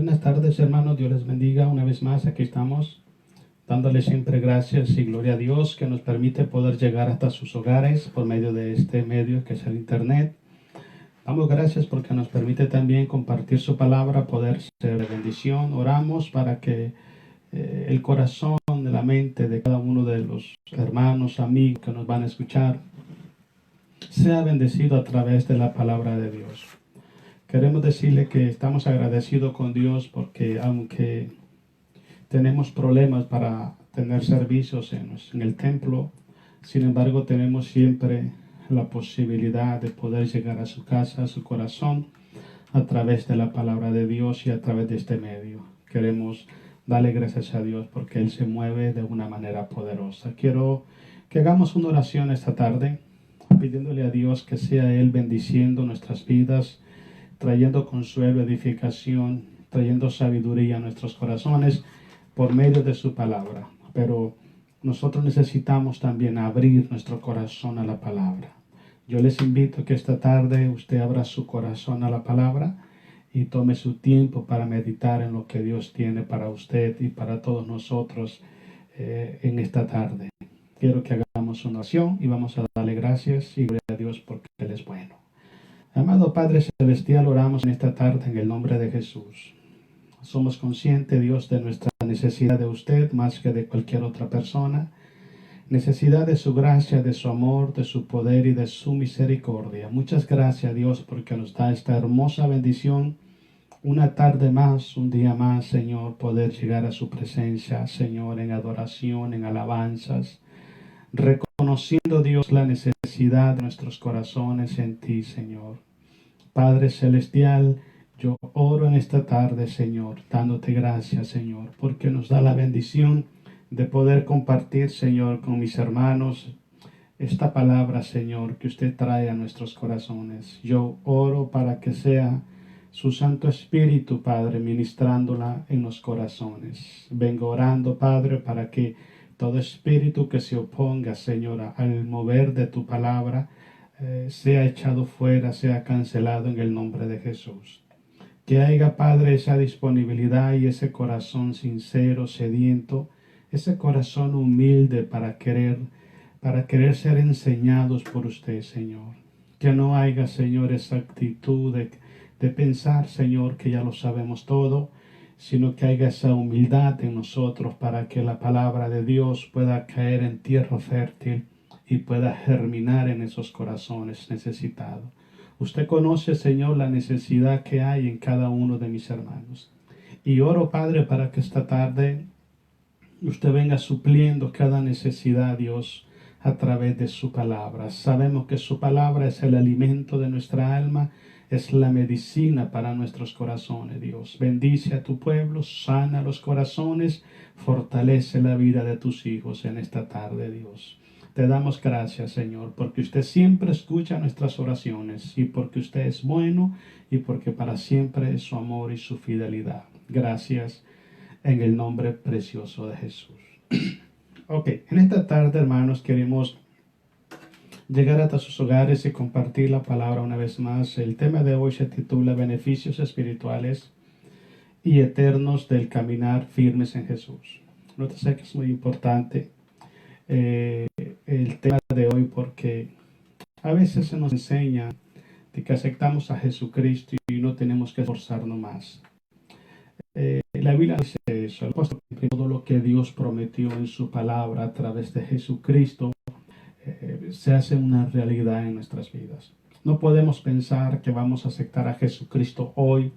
Buenas tardes, hermanos. Dios les bendiga una vez más. Aquí estamos dándole siempre gracias y gloria a Dios que nos permite poder llegar hasta sus hogares por medio de este medio que es el Internet. Damos gracias porque nos permite también compartir su palabra, poder ser de bendición. Oramos para que el corazón, la mente de cada uno de los hermanos, amigos que nos van a escuchar, sea bendecido a través de la palabra de Dios. Queremos decirle que estamos agradecidos con Dios porque aunque tenemos problemas para tener servicios en el templo, sin embargo tenemos siempre la posibilidad de poder llegar a su casa, a su corazón, a través de la palabra de Dios y a través de este medio. Queremos darle gracias a Dios porque Él se mueve de una manera poderosa. Quiero que hagamos una oración esta tarde, pidiéndole a Dios que sea Él bendiciendo nuestras vidas, trayendo consuelo, edificación, trayendo sabiduría a nuestros corazones por medio de su palabra. Pero nosotros necesitamos también abrir nuestro corazón a la palabra. Yo les invito a que esta tarde usted abra su corazón a la palabra y tome su tiempo para meditar en lo que Dios tiene para usted y para todos nosotros en esta tarde. Quiero que hagamos una oración y vamos a darle gracias y gloria a Dios porque Él es bueno. Amado Padre Celestial, oramos en esta tarde en el nombre de Jesús. Somos conscientes, Dios, de nuestra necesidad de usted más que de cualquier otra persona. Necesidad de su gracia, de su amor, de su poder y de su misericordia. Muchas gracias, Dios, porque nos da esta hermosa bendición. Una tarde más, un día más, Señor, poder llegar a su presencia, Señor, en adoración, en alabanzas, reconociendo, Dios, la necesidad de nuestros corazones en ti, Señor. Padre Celestial, yo oro en esta tarde, Señor, dándote gracias, Señor, porque nos da la bendición de poder compartir, Señor, con mis hermanos esta palabra, Señor, que usted trae a nuestros corazones. Yo oro para que sea su Santo Espíritu, Padre, ministrándola en los corazones. Vengo orando, Padre, para que todo espíritu que se oponga, Señor, al mover de tu palabra, sea echado fuera, sea cancelado en el nombre de Jesús. Que haya, Padre, esa disponibilidad y ese corazón sincero, sediento, ese corazón humilde para querer ser enseñados por usted, Señor. Que no haya, Señor, esa actitud de pensar, Señor, que ya lo sabemos todo, sino que haya esa humildad en nosotros para que la palabra de Dios pueda caer en tierra fértil y pueda germinar en esos corazones necesitados. Usted conoce, Señor, la necesidad que hay en cada uno de mis hermanos. Y oro, Padre, para que esta tarde usted venga supliendo cada necesidad, Dios, a través de su palabra. Sabemos que su palabra es el alimento de nuestra alma, es la medicina para nuestros corazones, Dios. Bendice a tu pueblo, sana los corazones, fortalece la vida de tus hijos en esta tarde, Dios. Te damos gracias, Señor, porque usted siempre escucha nuestras oraciones y porque usted es bueno y porque para siempre es su amor y su fidelidad. Gracias en el nombre precioso de Jesús. Ok, en esta tarde, hermanos, queremos llegar hasta sus hogares y compartir la palabra una vez más. El tema de hoy se titula Beneficios espirituales y eternos del caminar firmes en Jesús. Sé que es muy importante el tema de hoy porque a veces se nos enseña de que aceptamos a Jesucristo y no tenemos que esforzarnos más. La Biblia dice eso, el apóstol, todo lo que Dios prometió en su palabra a través de Jesucristo se hace una realidad en nuestras vidas. No podemos pensar que vamos a aceptar a Jesucristo hoy,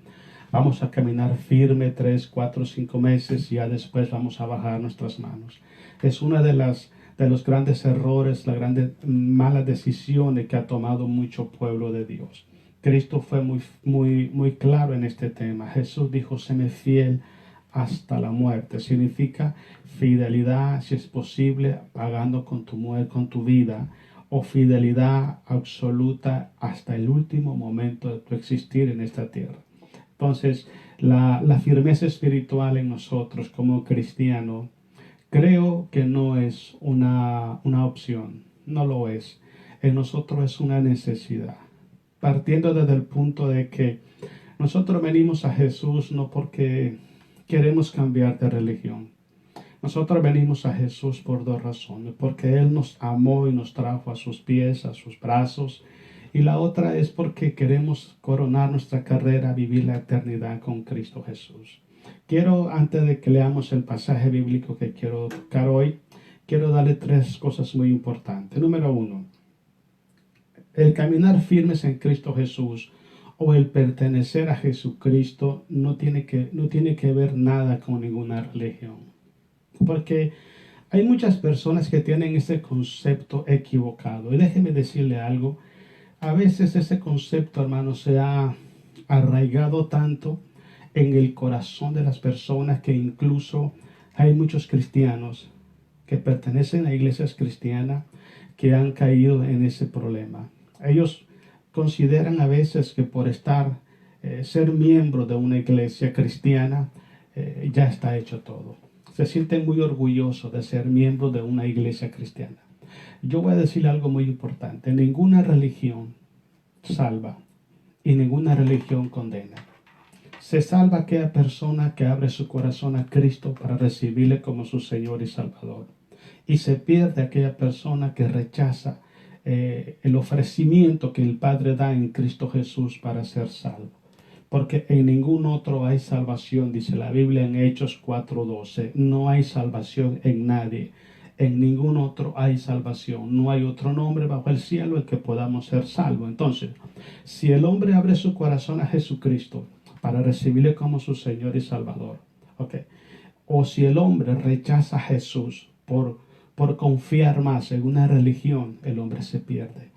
vamos a caminar firme 3, 4, 5 meses y ya después vamos a bajar nuestras manos. Es una de los grandes errores, las grandes malas decisiones que ha tomado mucho pueblo de Dios. Cristo fue muy claro en este tema. Jesús dijo, séme fiel hasta la muerte. Significa fidelidad, si es posible, pagando con tu muerte, con tu vida, o fidelidad absoluta hasta el último momento de tu existir en esta tierra. Entonces, la firmeza espiritual en nosotros como cristianos, creo que no es una opción, no lo es. En nosotros es una necesidad. Partiendo desde el punto de que Nosotros venimos a Jesús no porque queremos cambiar de religión. Nosotros venimos a Jesús por dos razones, porque Él nos amó y nos trajo a sus pies, a sus brazos, y la otra es porque queremos coronar nuestra carrera, vivir la eternidad con Cristo Jesús. Quiero, antes de que leamos el pasaje bíblico que quiero tocar hoy, quiero darle tres cosas muy importantes. Número uno, el caminar firmes en Cristo Jesús o el pertenecer a Jesucristo no tiene que ver nada con ninguna religión. Porque hay muchas personas que tienen ese concepto equivocado. Y déjeme decirle algo. A veces ese concepto, hermano, se ha arraigado tanto en el corazón de las personas que incluso hay muchos cristianos que pertenecen a iglesias cristianas que han caído en ese problema. Ellos consideran a veces que por ser miembro de una iglesia cristiana, ya está hecho todo. Se sienten muy orgullosos de ser miembros de una iglesia cristiana. Yo voy a decirle algo muy importante. Ninguna religión salva y ninguna religión condena. Se salva aquella persona que abre su corazón a Cristo para recibirle como su Señor y Salvador. Y se pierde aquella persona que rechaza el ofrecimiento que el Padre da en Cristo Jesús para ser salvo. Porque en ningún otro hay salvación, dice la Biblia en Hechos 4:12. No hay salvación en nadie. En ningún otro hay salvación. No hay otro nombre bajo el cielo en que podamos ser salvos. Entonces, si el hombre abre su corazón a Jesucristo para recibirle como su Señor y Salvador, ¿okay? O si el hombre rechaza a Jesús por confiar más en una religión, el hombre se pierde.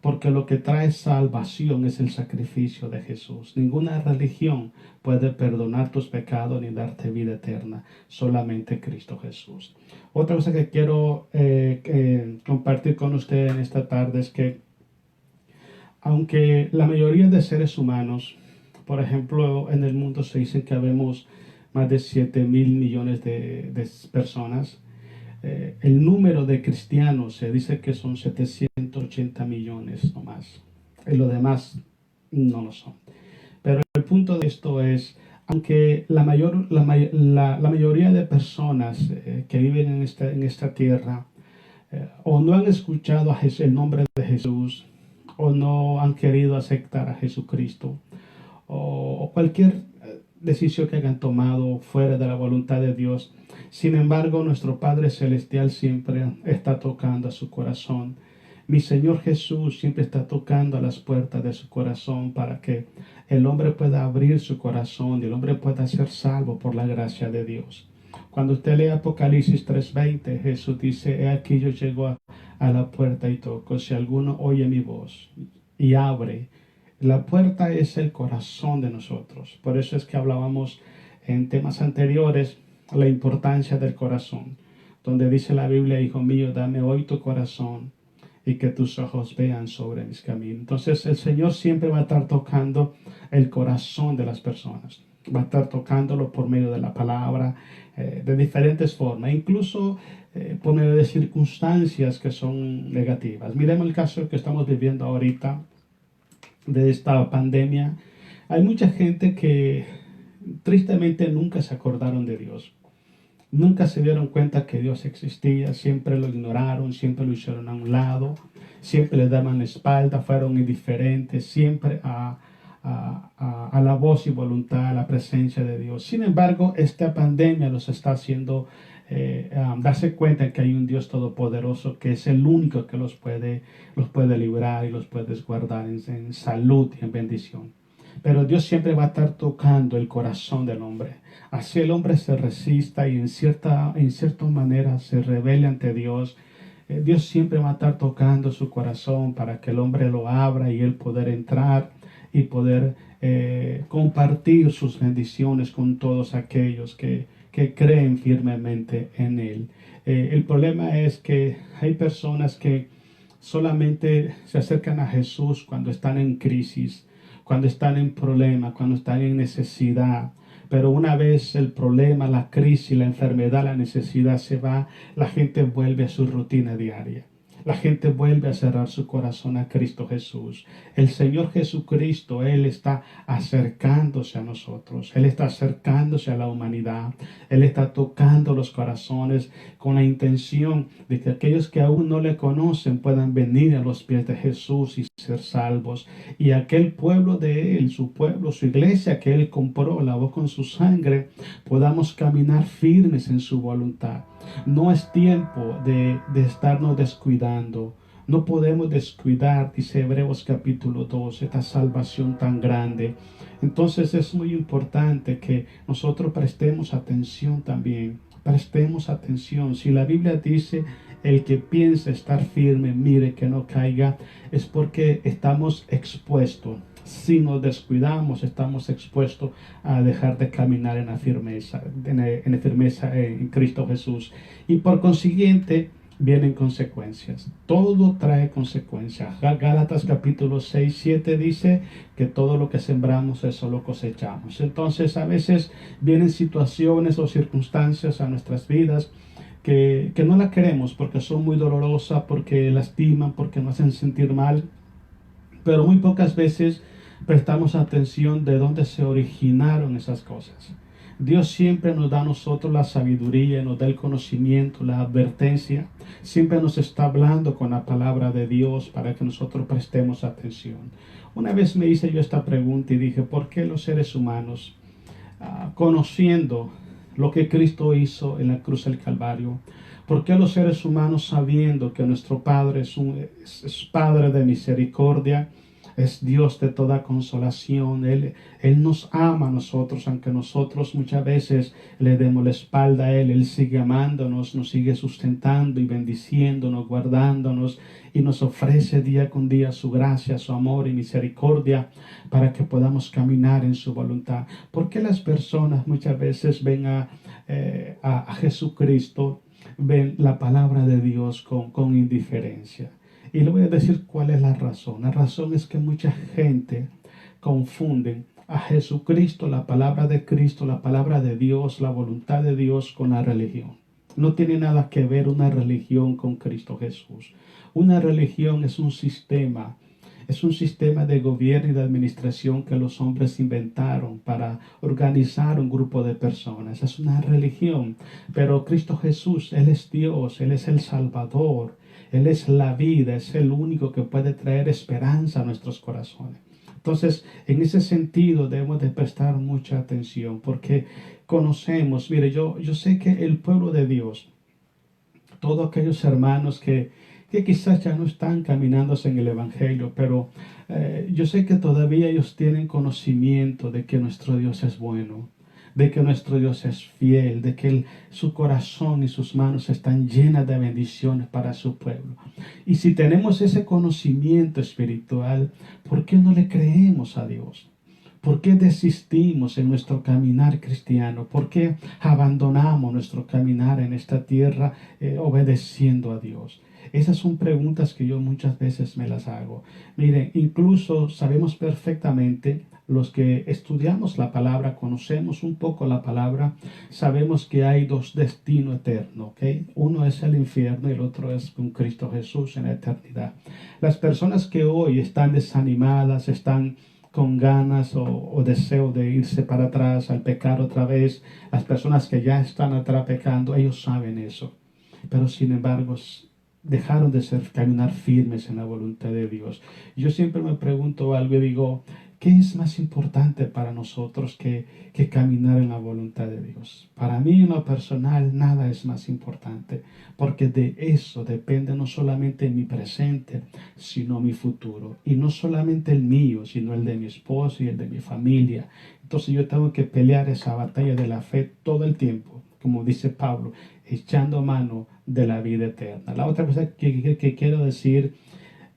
Porque lo que trae salvación es el sacrificio de Jesús. Ninguna religión puede perdonar tus pecados ni darte vida eterna. Solamente Cristo Jesús. Otra cosa que quiero compartir con ustedes en esta tarde es que aunque la mayoría de seres humanos, por ejemplo, en el mundo se dice que habemos más de 7.000 millones de personas, el número de cristianos se dice que son 780 millones no más. Y los demás no lo son. Pero el punto de esto es, aunque la mayoría de personas que viven en esta tierra o no han escuchado el nombre de Jesús o no han querido aceptar a Jesucristo o cualquier decisión que hayan tomado fuera de la voluntad de Dios. Sin embargo, nuestro Padre Celestial siempre está tocando a su corazón. Mi Señor Jesús siempre está tocando a las puertas de su corazón para que el hombre pueda abrir su corazón y el hombre pueda ser salvo por la gracia de Dios. Cuando usted lee Apocalipsis 3:20, Jesús dice, he aquí yo llego a la puerta y toco. Si alguno oye mi voz y abre, la puerta es el corazón de nosotros. Por eso es que hablábamos en temas anteriores la importancia del corazón, donde dice la Biblia, hijo mío, dame hoy tu corazón y que tus ojos vean sobre mis caminos. Entonces el Señor siempre va a estar tocando el corazón de las personas. Va a estar tocándolo por medio de la palabra, de diferentes formas, incluso por medio de circunstancias que son negativas. Miremos el caso que estamos viviendo ahorita de esta pandemia. Hay mucha gente que tristemente nunca se acordaron de Dios. Nunca se dieron cuenta que Dios existía, siempre lo ignoraron, siempre lo hicieron a un lado, siempre le daban la espalda, fueron indiferentes siempre a la voz y voluntad, a la presencia de Dios. Sin embargo, esta pandemia los está haciendo darse cuenta que hay un Dios todopoderoso que es el único que los puede librar y los puede guardar en salud y en bendición. Pero Dios siempre va a estar tocando el corazón del hombre. Así el hombre se resista y en cierta manera se rebele ante Dios. Dios siempre va a estar tocando su corazón para que el hombre lo abra y él poder entrar y poder compartir sus bendiciones con todos aquellos que creen firmemente en Él. El problema es que hay personas que solamente se acercan a Jesús cuando están en crisis, cuando están en problemas, cuando están en necesidad. Pero una vez el problema, la crisis, la enfermedad, la necesidad se va, la gente vuelve a su rutina diaria. La gente vuelve a cerrar su corazón a Cristo Jesús. El Señor Jesucristo, Él está acercándose a nosotros. Él está acercándose a la humanidad. Él está tocando los corazones con la intención de que aquellos que aún no le conocen puedan venir a los pies de Jesús y ser salvos. Y aquel pueblo de Él, su pueblo, su iglesia que Él compró, lavó con su sangre, podamos caminar firmes en su voluntad. No es tiempo de estarnos descuidando. No podemos descuidar, dice Hebreos capítulo 2, esta salvación tan grande. Entonces es muy importante que nosotros prestemos atención también. Prestemos atención. Si la Biblia dice, el que piensa estar firme, mire que no caiga, es porque estamos expuestos. Si nos descuidamos, estamos expuestos a dejar de caminar en la firmeza, en la firmeza en Cristo Jesús. Y por consiguiente, vienen consecuencias. Todo trae consecuencias. Gálatas capítulo 6, 7 dice que todo lo que sembramos, eso lo cosechamos. Entonces, a veces vienen situaciones o circunstancias a nuestras vidas que no las queremos porque son muy dolorosas, porque lastiman, porque nos hacen sentir mal. Pero muy pocas veces prestamos atención de dónde se originaron esas cosas. Dios siempre nos da a nosotros la sabiduría, nos da el conocimiento, la advertencia. Siempre nos está hablando con la palabra de Dios para que nosotros prestemos atención. Una vez me hice yo esta pregunta y dije, ¿por qué los seres humanos, conociendo lo que Cristo hizo en la cruz del Calvario, por qué los seres humanos, sabiendo que nuestro Padre es Padre de misericordia, es Dios de toda consolación, Él nos ama a nosotros, aunque nosotros muchas veces le demos la espalda a Él sigue amándonos, nos sigue sustentando y bendiciéndonos, guardándonos, y nos ofrece día con día su gracia, su amor y misericordia para que podamos caminar en su voluntad? ¿Por qué las personas muchas veces ven a Jesucristo, ven la palabra de Dios con indiferencia? Y le voy a decir cuál es la razón. La razón es que mucha gente confunde a Jesucristo, la palabra de Cristo, la palabra de Dios, la voluntad de Dios con la religión. No tiene nada que ver una religión con Cristo Jesús. Una religión es un sistema de gobierno y de administración que los hombres inventaron para organizar un grupo de personas. Es una religión. Pero Cristo Jesús, Él es Dios, Él es el Salvador. Él es la vida, es el único que puede traer esperanza a nuestros corazones. Entonces, en ese sentido debemos de prestar mucha atención porque conocemos, mire, yo sé que el pueblo de Dios, todos aquellos hermanos que quizás ya no están caminándose en el Evangelio, pero yo sé que todavía ellos tienen conocimiento de que nuestro Dios es bueno, de que nuestro Dios es fiel, de que su corazón y sus manos están llenas de bendiciones para su pueblo. Y si tenemos ese conocimiento espiritual, ¿por qué no le creemos a Dios? ¿Por qué desistimos en nuestro caminar cristiano? ¿Por qué abandonamos nuestro caminar en esta tierra obedeciendo a Dios? Esas son preguntas que yo muchas veces me las hago. Miren, incluso sabemos perfectamente, los que estudiamos la palabra, conocemos un poco la palabra, sabemos que hay dos destinos eternos, ¿ok? Uno es el infierno y el otro es con Cristo Jesús en la eternidad. Las personas que hoy están desanimadas, están con ganas o deseo de irse para atrás al pecar otra vez, las personas que ya están atrás pecando, ellos saben eso. Pero sin embargo, dejaron de caminar firmes en la voluntad de Dios. Yo siempre me pregunto algo y digo, ¿qué es más importante para nosotros que caminar en la voluntad de Dios? Para mí en lo personal nada es más importante, porque de eso depende no solamente mi presente, sino mi futuro. Y no solamente el mío, sino el de mi esposo y el de mi familia. Entonces yo tengo que pelear esa batalla de la fe todo el tiempo, como dice Pablo, echando mano de la vida eterna. La otra cosa que quiero decir,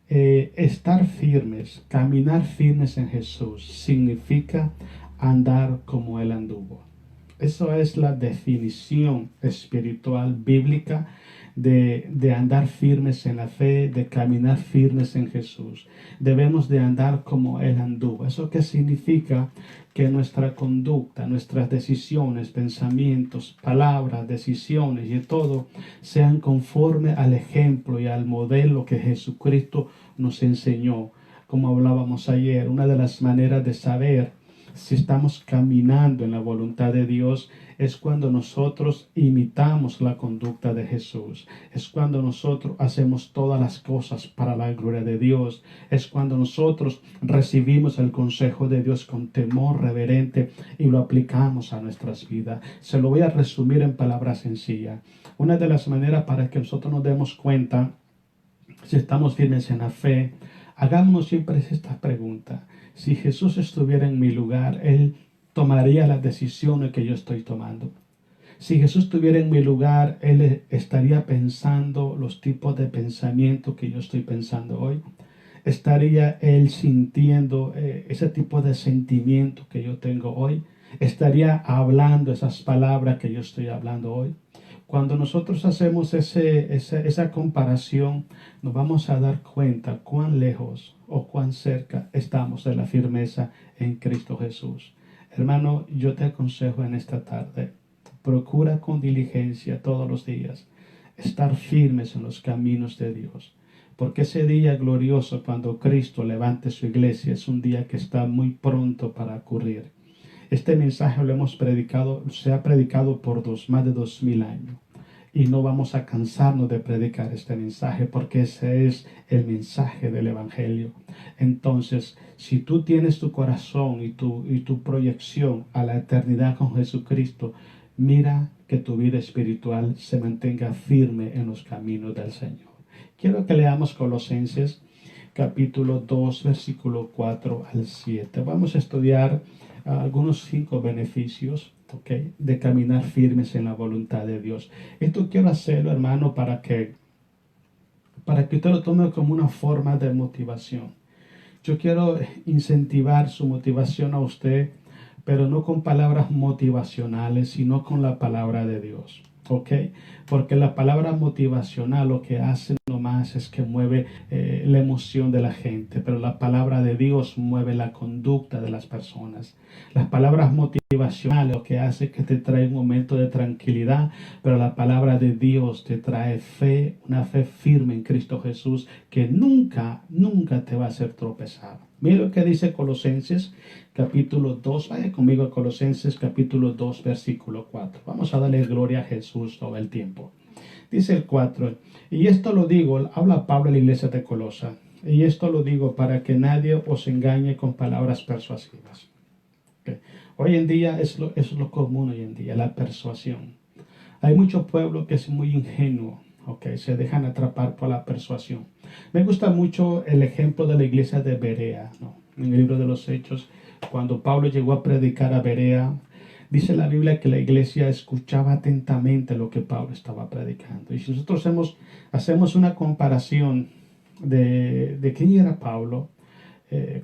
estar firmes, caminar firmes en Jesús, significa andar como Él anduvo. Eso es la definición espiritual bíblica de andar firmes en la fe, de caminar firmes en Jesús. Debemos de andar como Él anduvo. ¿Eso qué significa? Que nuestra conducta, nuestras decisiones, pensamientos, palabras, decisiones y todo sean conforme al ejemplo y al modelo que Jesucristo nos enseñó. Como hablábamos ayer, una de las maneras de saber si estamos caminando en la voluntad de Dios es cuando nosotros imitamos la conducta de Jesús. Es cuando nosotros hacemos todas las cosas para la gloria de Dios. Es cuando nosotros recibimos el consejo de Dios con temor reverente y lo aplicamos a nuestras vidas. Se lo voy a resumir en palabras sencillas. Una de las maneras para que nosotros nos demos cuenta si estamos firmes en la fe, hagámonos siempre esta pregunta. Si Jesús estuviera en mi lugar, Él tomaría las decisiones que yo estoy tomando. Si Jesús estuviera en mi lugar, Él estaría pensando los tipos de pensamiento que yo estoy pensando hoy. Estaría Él sintiendo ese tipo de sentimiento que yo tengo hoy. Estaría hablando esas palabras que yo estoy hablando hoy. Cuando nosotros hacemos esa comparación, nos vamos a dar cuenta cuán lejos o cuán cerca estamos de la firmeza en Cristo Jesús. Hermano, yo te aconsejo en esta tarde, procura con diligencia todos los días estar firmes en los caminos de Dios. Porque ese día glorioso cuando Cristo levante su iglesia es un día que está muy pronto para ocurrir. Este mensaje lo hemos predicado, se ha predicado por más de 2000 años. Y no vamos a cansarnos de predicar este mensaje porque ese es el mensaje del Evangelio. Entonces, si tú tienes tu corazón y tu proyección a la eternidad con Jesucristo, mira que tu vida espiritual se mantenga firme en los caminos del Señor. Quiero que leamos Colosenses capítulo 2, versículo 4 al 7. Vamos a estudiar algunos 5 beneficios, de caminar firmes en la voluntad de Dios. Esto quiero hacerlo, hermano, para que usted lo tome como una forma de motivación. Yo quiero incentivar su motivación a usted, pero no con palabras motivacionales, sino con la palabra de Dios. Porque la palabra motivacional lo que hace nomás es que mueve la emoción de la gente, pero la palabra de Dios mueve la conducta de las personas. Las palabras motivacionales lo que hace es que te trae un momento de tranquilidad, pero la palabra de Dios te trae fe, una fe firme en Cristo Jesús que nunca te va a hacer tropezar. Mira lo que dice Colosenses capítulo 2, vaya conmigo a Colosenses capítulo 2 versículo 4. Vamos a darle gloria a Jesús todo el tiempo. Dice el 4, y esto lo digo, habla Pablo a la iglesia de Colosa, y esto lo digo para que nadie os engañe con palabras persuasivas. Hoy en día eso es lo común hoy en día, la persuasión. Hay mucho pueblo que es muy ingenuo. Se dejan atrapar por la persuasión. Me gusta mucho el ejemplo de la iglesia de Berea, en el libro de los Hechos, cuando Pablo llegó a predicar a Berea, dice la Biblia que la iglesia escuchaba atentamente lo que Pablo estaba predicando. Y si nosotros hacemos una comparación de quién era Pablo,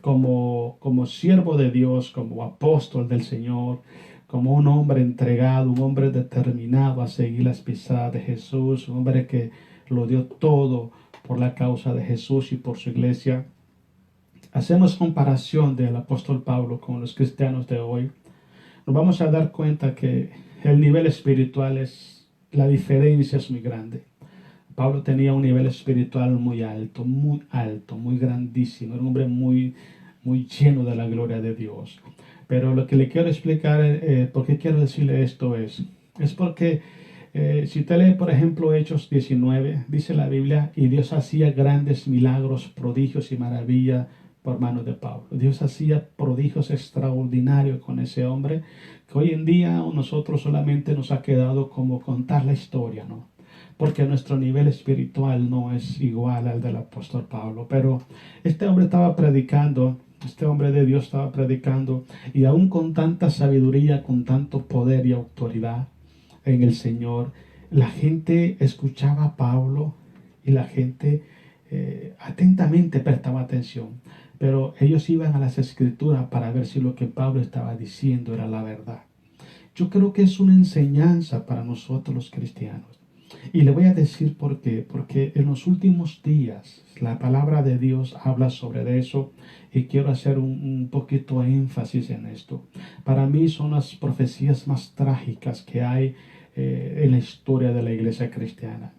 como siervo de Dios, como apóstol del Señor, como un hombre entregado, un hombre determinado a seguir las pisadas de Jesús, un hombre que lo dio todo por la causa de Jesús y por su iglesia. Hacemos comparación del apóstol Pablo con los cristianos de hoy. Nos vamos a dar cuenta que el nivel espiritual la diferencia es muy grande. Pablo tenía un nivel espiritual muy alto, muy grandísimo. Era un hombre muy lleno de la gloria de Dios. Pero lo que le quiero explicar, por qué quiero decirle esto es porque si usted lee, por ejemplo, Hechos 19, dice la Biblia, y Dios hacía grandes milagros, prodigios y maravillas por mano de Pablo. Dios hacía prodigios extraordinarios con ese hombre, que hoy en día a nosotros solamente nos ha quedado como contar la historia, ¿no? Porque nuestro nivel espiritual no es igual al del apóstol Pablo. Pero este hombre estaba predicando, este hombre de Dios estaba predicando, y aún con tanta sabiduría, con tanto poder y autoridad en el Señor, la gente escuchaba a Pablo y la gente atentamente prestaba atención. Pero ellos iban a las escrituras para ver si lo que Pablo estaba diciendo era la verdad. Yo creo que es una enseñanza para nosotros los cristianos. Y le voy a decir por qué. Porque en los últimos días la palabra de Dios habla sobre eso y quiero hacer un poquito énfasis en esto. Para mí son las profecías más trágicas que hay en la historia de la iglesia cristiana.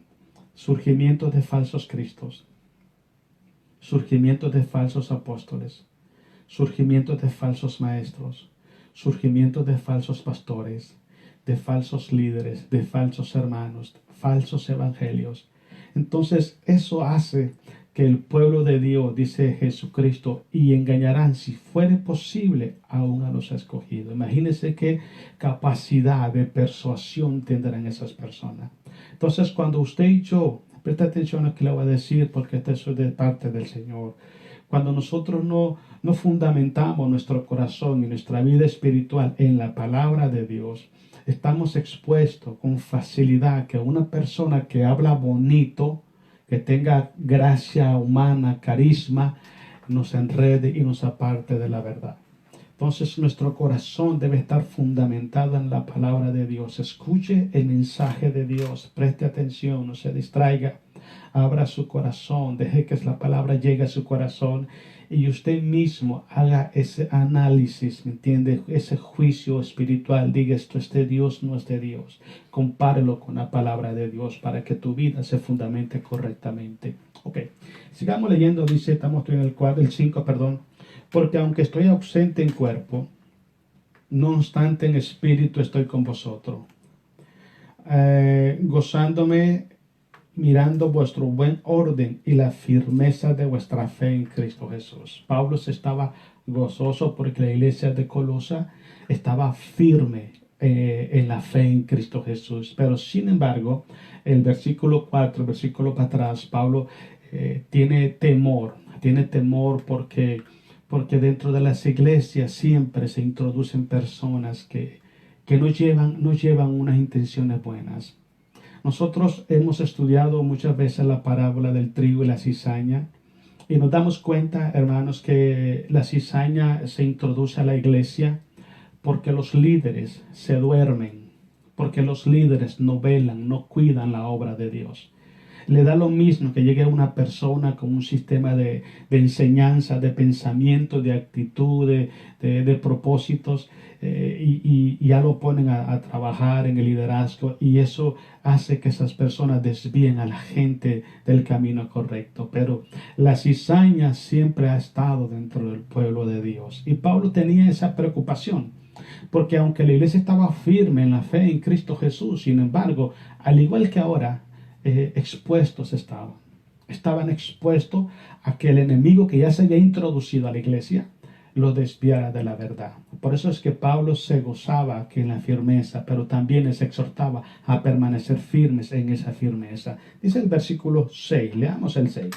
Surgimiento de falsos cristos, surgimiento de falsos apóstoles, surgimiento de falsos maestros, surgimiento de falsos pastores, de falsos líderes, de falsos hermanos, falsos evangelios. Entonces eso hace que el pueblo de Dios, dice Jesucristo, y engañarán, si fuere posible, aún a los escogidos. Imagínense qué capacidad de persuasión tendrán esas personas. Entonces cuando usted y yo, presta atención a lo que le voy a decir, porque esto es de parte del Señor. Cuando nosotros no fundamentamos nuestro corazón y nuestra vida espiritual en la palabra de Dios, estamos expuestos con facilidad que una persona que habla bonito, que tenga gracia humana, carisma, nos enrede y nos aparte de la verdad. Entonces nuestro corazón debe estar fundamentado en la palabra de Dios. Escuche el mensaje de Dios, preste atención, no se distraiga, abra su corazón, deje que la palabra llegue a su corazón y usted mismo haga ese análisis, ¿me entiende? Ese juicio espiritual, diga esto es de Dios, no es de Dios. Compárelo con la palabra de Dios para que tu vida se fundamente correctamente. Ok, sigamos leyendo, dice, estamos en el 5, perdón. Porque aunque estoy ausente en cuerpo, no obstante en espíritu estoy con vosotros, gozándome, mirando vuestro buen orden y la firmeza de vuestra fe en Cristo Jesús. Pablo se estaba gozoso porque la iglesia de Colosa estaba firme en la fe en Cristo Jesús. Pero sin embargo, el versículo 4, versículo para atrás, Pablo tiene temor porque dentro de las iglesias siempre se introducen personas que no llevan unas intenciones buenas. Nosotros hemos estudiado muchas veces la parábola del trigo y la cizaña y nos damos cuenta, hermanos, que la cizaña se introduce a la iglesia porque los líderes se duermen, porque los líderes no velan, no cuidan la obra de Dios. Le da lo mismo que llegue una persona con un sistema de enseñanza, de pensamiento, de actitud, de propósitos, y ya lo ponen a trabajar en el liderazgo y eso hace que esas personas desvíen a la gente del camino correcto. Pero la cizaña siempre ha estado dentro del pueblo de Dios y Pablo tenía esa preocupación. Porque aunque la iglesia estaba firme en la fe en Cristo Jesús, sin embargo, al igual que ahora, expuestos estaban expuestos a que el enemigo que ya se había introducido a la iglesia lo desviara de la verdad. Por eso es que Pablo se gozaba que en la firmeza, pero también les exhortaba a permanecer firmes en esa firmeza. Dice el versículo 6, leamos el 6.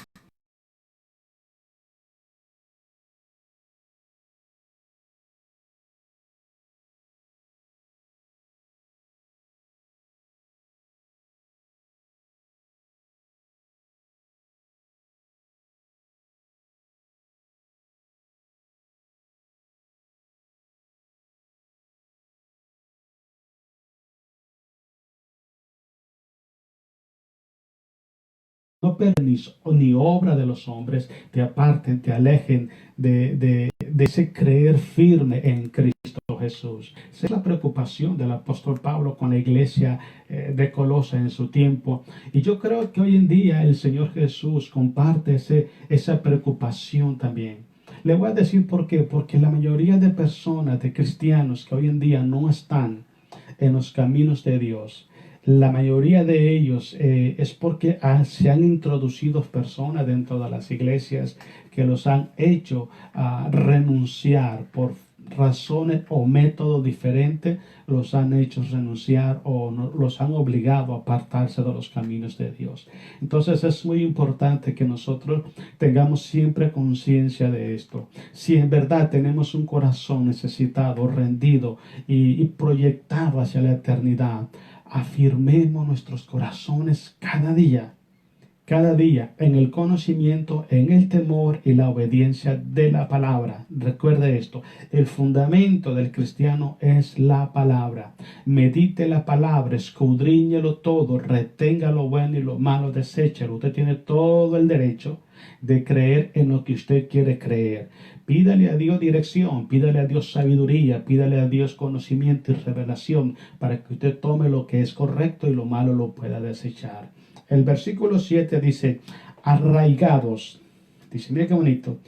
No permiso ni obra de los hombres te aparten, te alejen de ese creer firme en Cristo Jesús. Esa es la preocupación del apóstol Pablo con la iglesia de Colosa en su tiempo. Y yo creo que hoy en día el Señor Jesús comparte esa preocupación también. Le voy a decir por qué. Porque la mayoría de personas, de cristianos que hoy en día no están en los caminos de Dios, la mayoría de ellos es porque se han introducido personas dentro de las iglesias que los han hecho renunciar por razones o métodos diferentes, los han hecho renunciar o los han obligado a apartarse de los caminos de Dios. Entonces es muy importante que nosotros tengamos siempre conciencia de esto. Si en verdad tenemos un corazón necesitado, rendido y proyectado hacia la eternidad, afirmemos nuestros corazones cada día cada día en el conocimiento, en el temor y la obediencia de la palabra. Recuerde esto, el fundamento del cristiano es la palabra. Medite la palabra, escudriñelo todo, retenga lo bueno y lo malo, deséchelo. Usted tiene todo el derecho de creer en lo que usted quiere creer. Pídale a Dios dirección, pídale a Dios sabiduría, pídale a Dios conocimiento y revelación para que usted tome lo que es correcto y lo malo lo pueda desechar. El versículo 7 dice, arraigados, dice, mira qué bonito,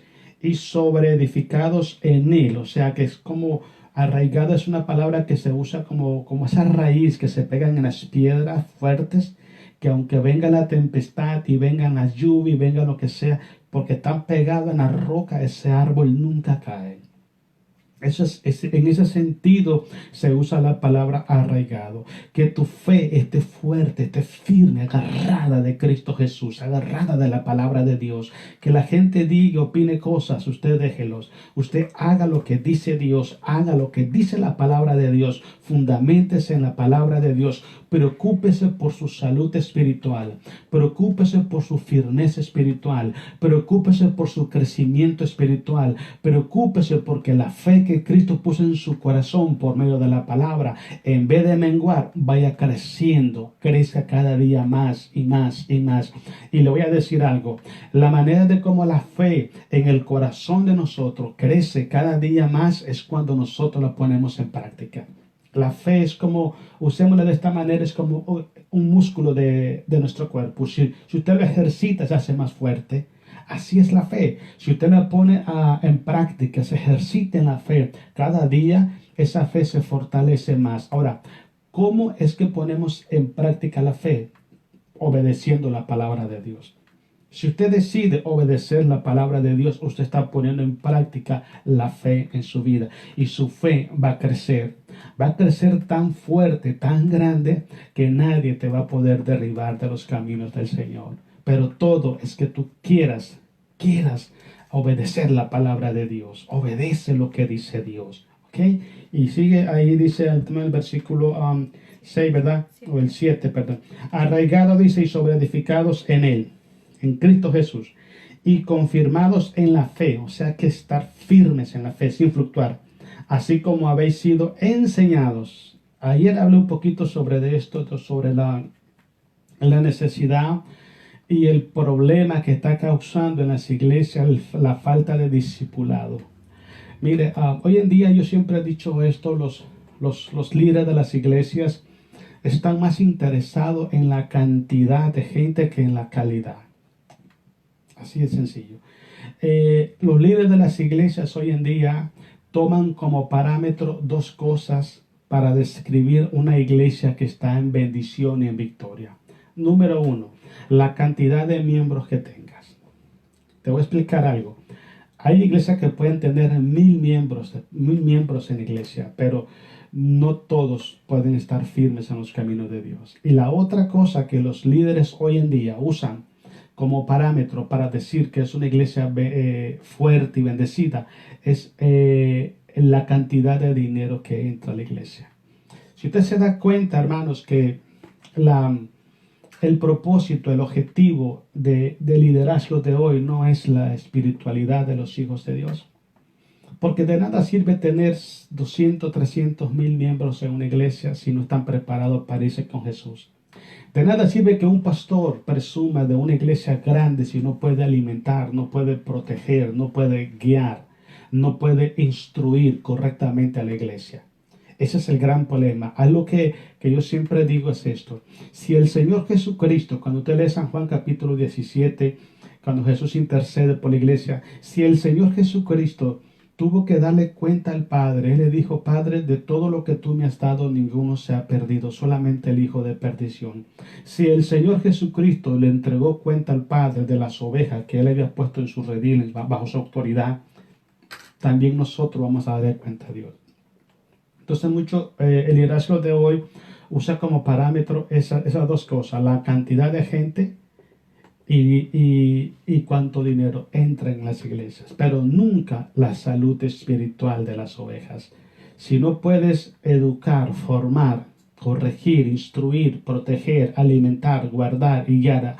y sobreedificados en él, o sea que es como, arraigado es una palabra que se usa como esa raíz que se pegan en las piedras fuertes, que aunque venga la tempestad y vengan las lluvias y venga lo que sea, porque están pegados en la roca, ese árbol nunca cae. En ese sentido se usa la palabra arraigado. Que tu fe esté fuerte, esté firme, agarrada de Cristo Jesús, agarrada de la palabra de Dios. Que la gente diga, opine cosas, usted déjelos. Usted haga lo que dice Dios, haga lo que dice la palabra de Dios. Fundaméntese en la palabra de Dios. Preocúpese por su salud espiritual. Preocúpese por su firmeza espiritual. Preocúpese por su crecimiento espiritual. Preocúpese porque la fe que Cristo puso en su corazón por medio de la palabra, en vez de menguar, vaya creciendo, crezca cada día más y más y más. Y le voy a decir algo, la manera de cómo la fe en el corazón de nosotros crece cada día más es cuando nosotros la ponemos en práctica. La fe es como, usémosla de esta manera, es como un músculo de nuestro cuerpo. Si usted lo ejercita, se hace más fuerte. Así es la fe. Si usted la pone en práctica, se ejercita en la fe, cada día esa fe se fortalece más. Ahora, ¿cómo es que ponemos en práctica la fe? Obedeciendo la palabra de Dios. Si usted decide obedecer la palabra de Dios, usted está poniendo en práctica la fe en su vida. Y su fe va a crecer. Va a crecer tan fuerte, tan grande, que nadie te va a poder derribar de los caminos del Señor. Pero todo es que tú quieras obedecer la palabra de Dios. Obedece lo que dice Dios. ¿Ok? Y sigue ahí, dice el versículo 6, ¿verdad? Sí. O el 7, perdón. Arraigado, dice, y sobreedificados en él, en Cristo Jesús, y confirmados en la fe. O sea que estar firmes en la fe, sin fluctuar. Así como habéis sido enseñados. Ayer hablé un poquito sobre esto, sobre la necesidad y el problema que está causando en las iglesias la falta de discipulado. Mire, hoy en día yo siempre he dicho esto, los líderes de las iglesias están más interesados en la cantidad de gente que en la calidad. Así de sencillo. Los líderes de las iglesias hoy en día toman como parámetro dos cosas para describir una iglesia que está en bendición y en victoria. Número uno, la cantidad de miembros que tengas. Te voy a explicar algo. Hay iglesias que pueden tener 1000 miembros en la iglesia, pero no todos pueden estar firmes en los caminos de Dios. Y la otra cosa que los líderes hoy en día usan como parámetro para decir que es una iglesia fuerte y bendecida es la cantidad de dinero que entra a la iglesia. Si usted se da cuenta, hermanos, que el propósito, el objetivo de liderazgo de hoy no es la espiritualidad de los hijos de Dios. Porque de nada sirve tener 200, 300 mil miembros en una iglesia si no están preparados para irse con Jesús. De nada sirve que un pastor presuma de una iglesia grande si no puede alimentar, no puede proteger, no puede guiar, no puede instruir correctamente a la iglesia. Ese es el gran problema. Algo que yo siempre digo es esto. Si el Señor Jesucristo, cuando usted lee San Juan capítulo 17, cuando Jesús intercede por la iglesia, si el Señor Jesucristo tuvo que darle cuenta al Padre, Él le dijo, Padre, de todo lo que tú me has dado, ninguno se ha perdido, solamente el hijo de perdición. Si el Señor Jesucristo le entregó cuenta al Padre de las ovejas que Él había puesto en sus rediles bajo su autoridad, también nosotros vamos a dar cuenta a Dios. Entonces el liderazgo de hoy usa como parámetro esas dos cosas, la cantidad de gente y cuánto dinero entra en las iglesias, pero nunca la salud espiritual de las ovejas. Si no puedes educar, formar, corregir, instruir, proteger, alimentar, guardar y guiar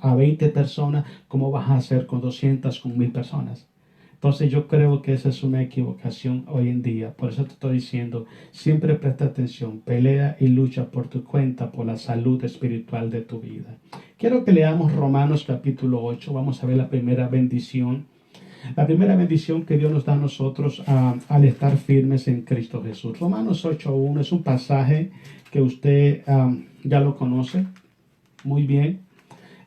a 20 personas, ¿cómo vas a hacer con 200, con 1000 personas? Entonces yo creo que esa es una equivocación hoy en día. Por eso te estoy diciendo, siempre presta atención, pelea y lucha por tu cuenta, por la salud espiritual de tu vida. Quiero que leamos Romanos capítulo 8. Vamos a ver la primera bendición. La primera bendición que Dios nos da a nosotros al estar firmes en Cristo Jesús. Romanos 8:1 es un pasaje que usted ya lo conoce muy bien,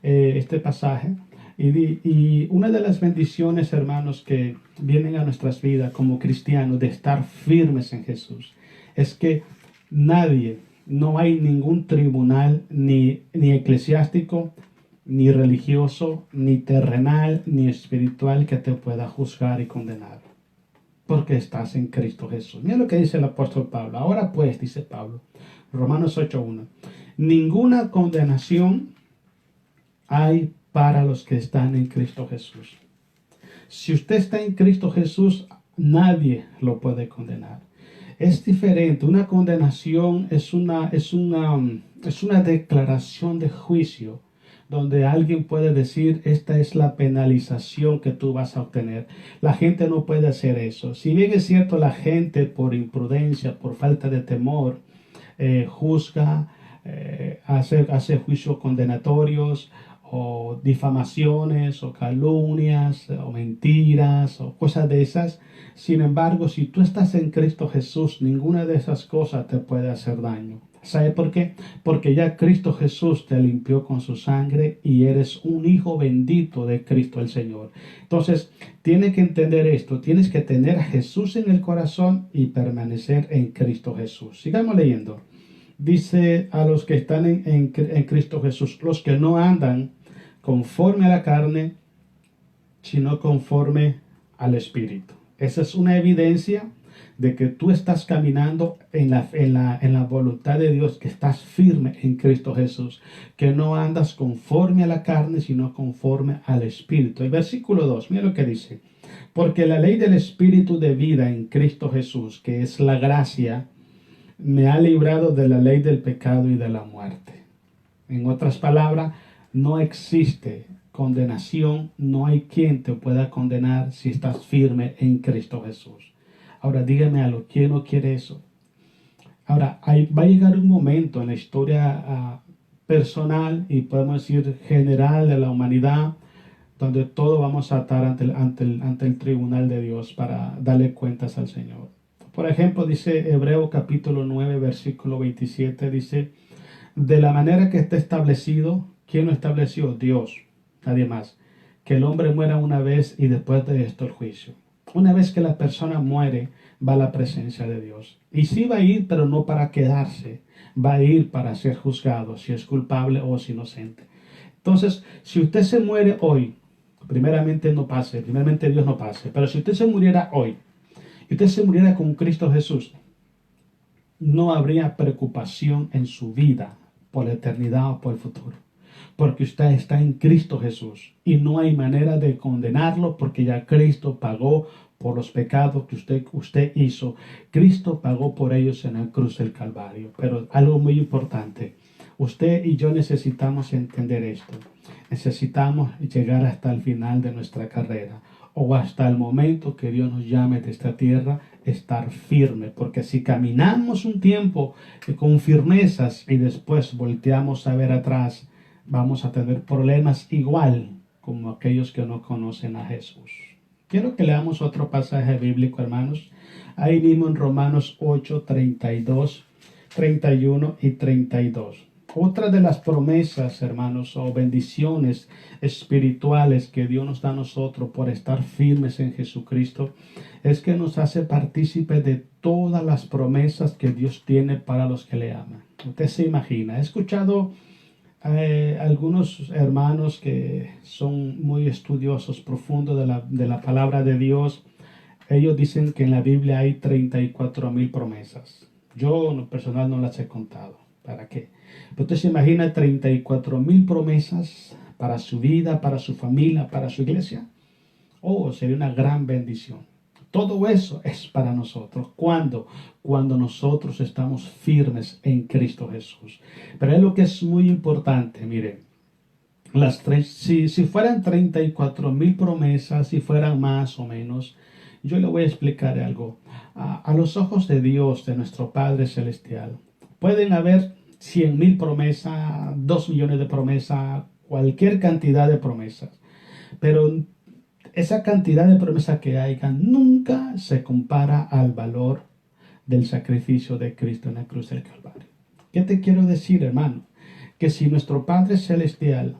este pasaje. Y una de las bendiciones, hermanos, que vienen a nuestras vidas como cristianos de estar firmes en Jesús, es que nadie, no hay ningún tribunal, ni eclesiástico, ni religioso, ni terrenal, ni espiritual que te pueda juzgar y condenar, porque estás en Cristo Jesús. Mira lo que dice el apóstol Pablo. Ahora pues, dice Pablo, Romanos 8:1, ninguna condenación hay para los que están en Cristo Jesús. Si usted está en Cristo Jesús, nadie lo puede condenar. Es diferente. Una condenación es una declaración de juicio, donde alguien puede decir, esta es la penalización que tú vas a obtener. La gente no puede hacer eso. Si bien es cierto, la gente por imprudencia, por falta de temor, juzga, hace juicios condenatorios, o difamaciones, o calumnias, o mentiras, o cosas de esas. Sin embargo, si tú estás en Cristo Jesús, ninguna de esas cosas te puede hacer daño. ¿Sabe por qué? Porque ya Cristo Jesús te limpió con su sangre y eres un hijo bendito de Cristo el Señor. Entonces, tienes que entender esto. Tienes que tener a Jesús en el corazón y permanecer en Cristo Jesús. Sigamos leyendo. Dice a los que están en Cristo Jesús, los que no andan conforme a la carne, sino conforme al Espíritu. Esa es una evidencia de que tú estás caminando en la voluntad de Dios, que estás firme en Cristo Jesús, que no andas conforme a la carne, sino conforme al Espíritu. El versículo 2, mira lo que dice. Porque la ley del Espíritu de vida en Cristo Jesús, que es la gracia, me ha librado de la ley del pecado y de la muerte. En otras palabras, no existe condenación, no hay quien te pueda condenar si estás firme en Cristo Jesús. Ahora dígame algo, ¿quién no quiere eso? Ahora, va a llegar un momento en la historia personal y podemos decir general de la humanidad, donde todo vamos a estar ante el tribunal de Dios para darle cuentas al Señor. Por ejemplo, dice Hebreo capítulo 9, versículo 27, dice, de la manera que está establecido, ¿quién lo estableció? Dios, nadie más. Que el hombre muera una vez y después de esto el juicio. Una vez que la persona muere, va a la presencia de Dios. Y sí va a ir, pero no para quedarse. Va a ir para ser juzgado, si es culpable o si inocente. Entonces, si usted se muere hoy, primeramente Dios no pase, pero si usted se muriera hoy, y usted se muriera con Cristo Jesús, no habría preocupación en su vida por la eternidad o por el futuro, porque usted está en Cristo Jesús y no hay manera de condenarlo, porque ya Cristo pagó por los pecados que usted hizo. Cristo pagó por ellos en la cruz del Calvario. Pero algo muy importante, usted y yo necesitamos entender esto. Necesitamos llegar hasta el final de nuestra carrera, o hasta el momento que Dios nos llame de esta tierra, estar firme, porque si caminamos un tiempo con firmezas y después volteamos a ver atrás, vamos a tener problemas igual como aquellos que no conocen a Jesús. Quiero que leamos otro pasaje bíblico, hermanos. Ahí mismo en Romanos 8, 32, 31 y 32. Otra de las promesas, hermanos, o bendiciones espirituales que Dios nos da a nosotros por estar firmes en Jesucristo, es que nos hace partícipe de todas las promesas que Dios tiene para los que le aman. Usted se imagina, he escuchado algunos hermanos que son muy estudiosos, profundos de la palabra de Dios. Ellos dicen que en la Biblia hay 34,000 promesas. Yo en lo personal no las he contado. ¿Para qué? Pero usted se imagina 34,000 promesas para su vida, para su familia, para su iglesia. Oh, sería una gran bendición. Todo eso es para nosotros. ¿Cuándo? Cuando nosotros estamos firmes en Cristo Jesús. Pero es lo que es muy importante, miren. Si fueran 34,000 promesas, si fueran más o menos, yo le voy a explicar algo. A los ojos de Dios, de nuestro Padre Celestial, pueden haber 100,000 promesas, 2 millones de promesas, cualquier cantidad de promesas. Pero esa cantidad de promesas que haya nunca se compara al valor del sacrificio de Cristo en la cruz del Calvario. ¿Qué te quiero decir, hermano? Que si nuestro Padre Celestial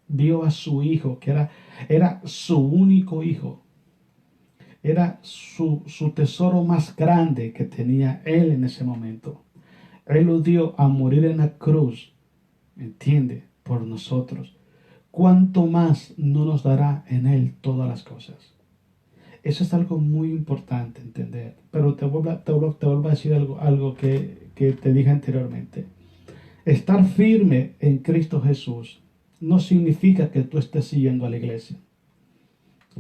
dio a su Hijo, que era su único Hijo, era su tesoro más grande que tenía Él en ese momento, Él lo dio a morir en la cruz, ¿entiende? Por nosotros. ¿Cuánto más no nos dará en Él todas las cosas? Eso es algo muy importante entender. Pero te vuelvo a decir algo que te dije anteriormente. Estar firme en Cristo Jesús no significa que tú estés siguiendo a la iglesia.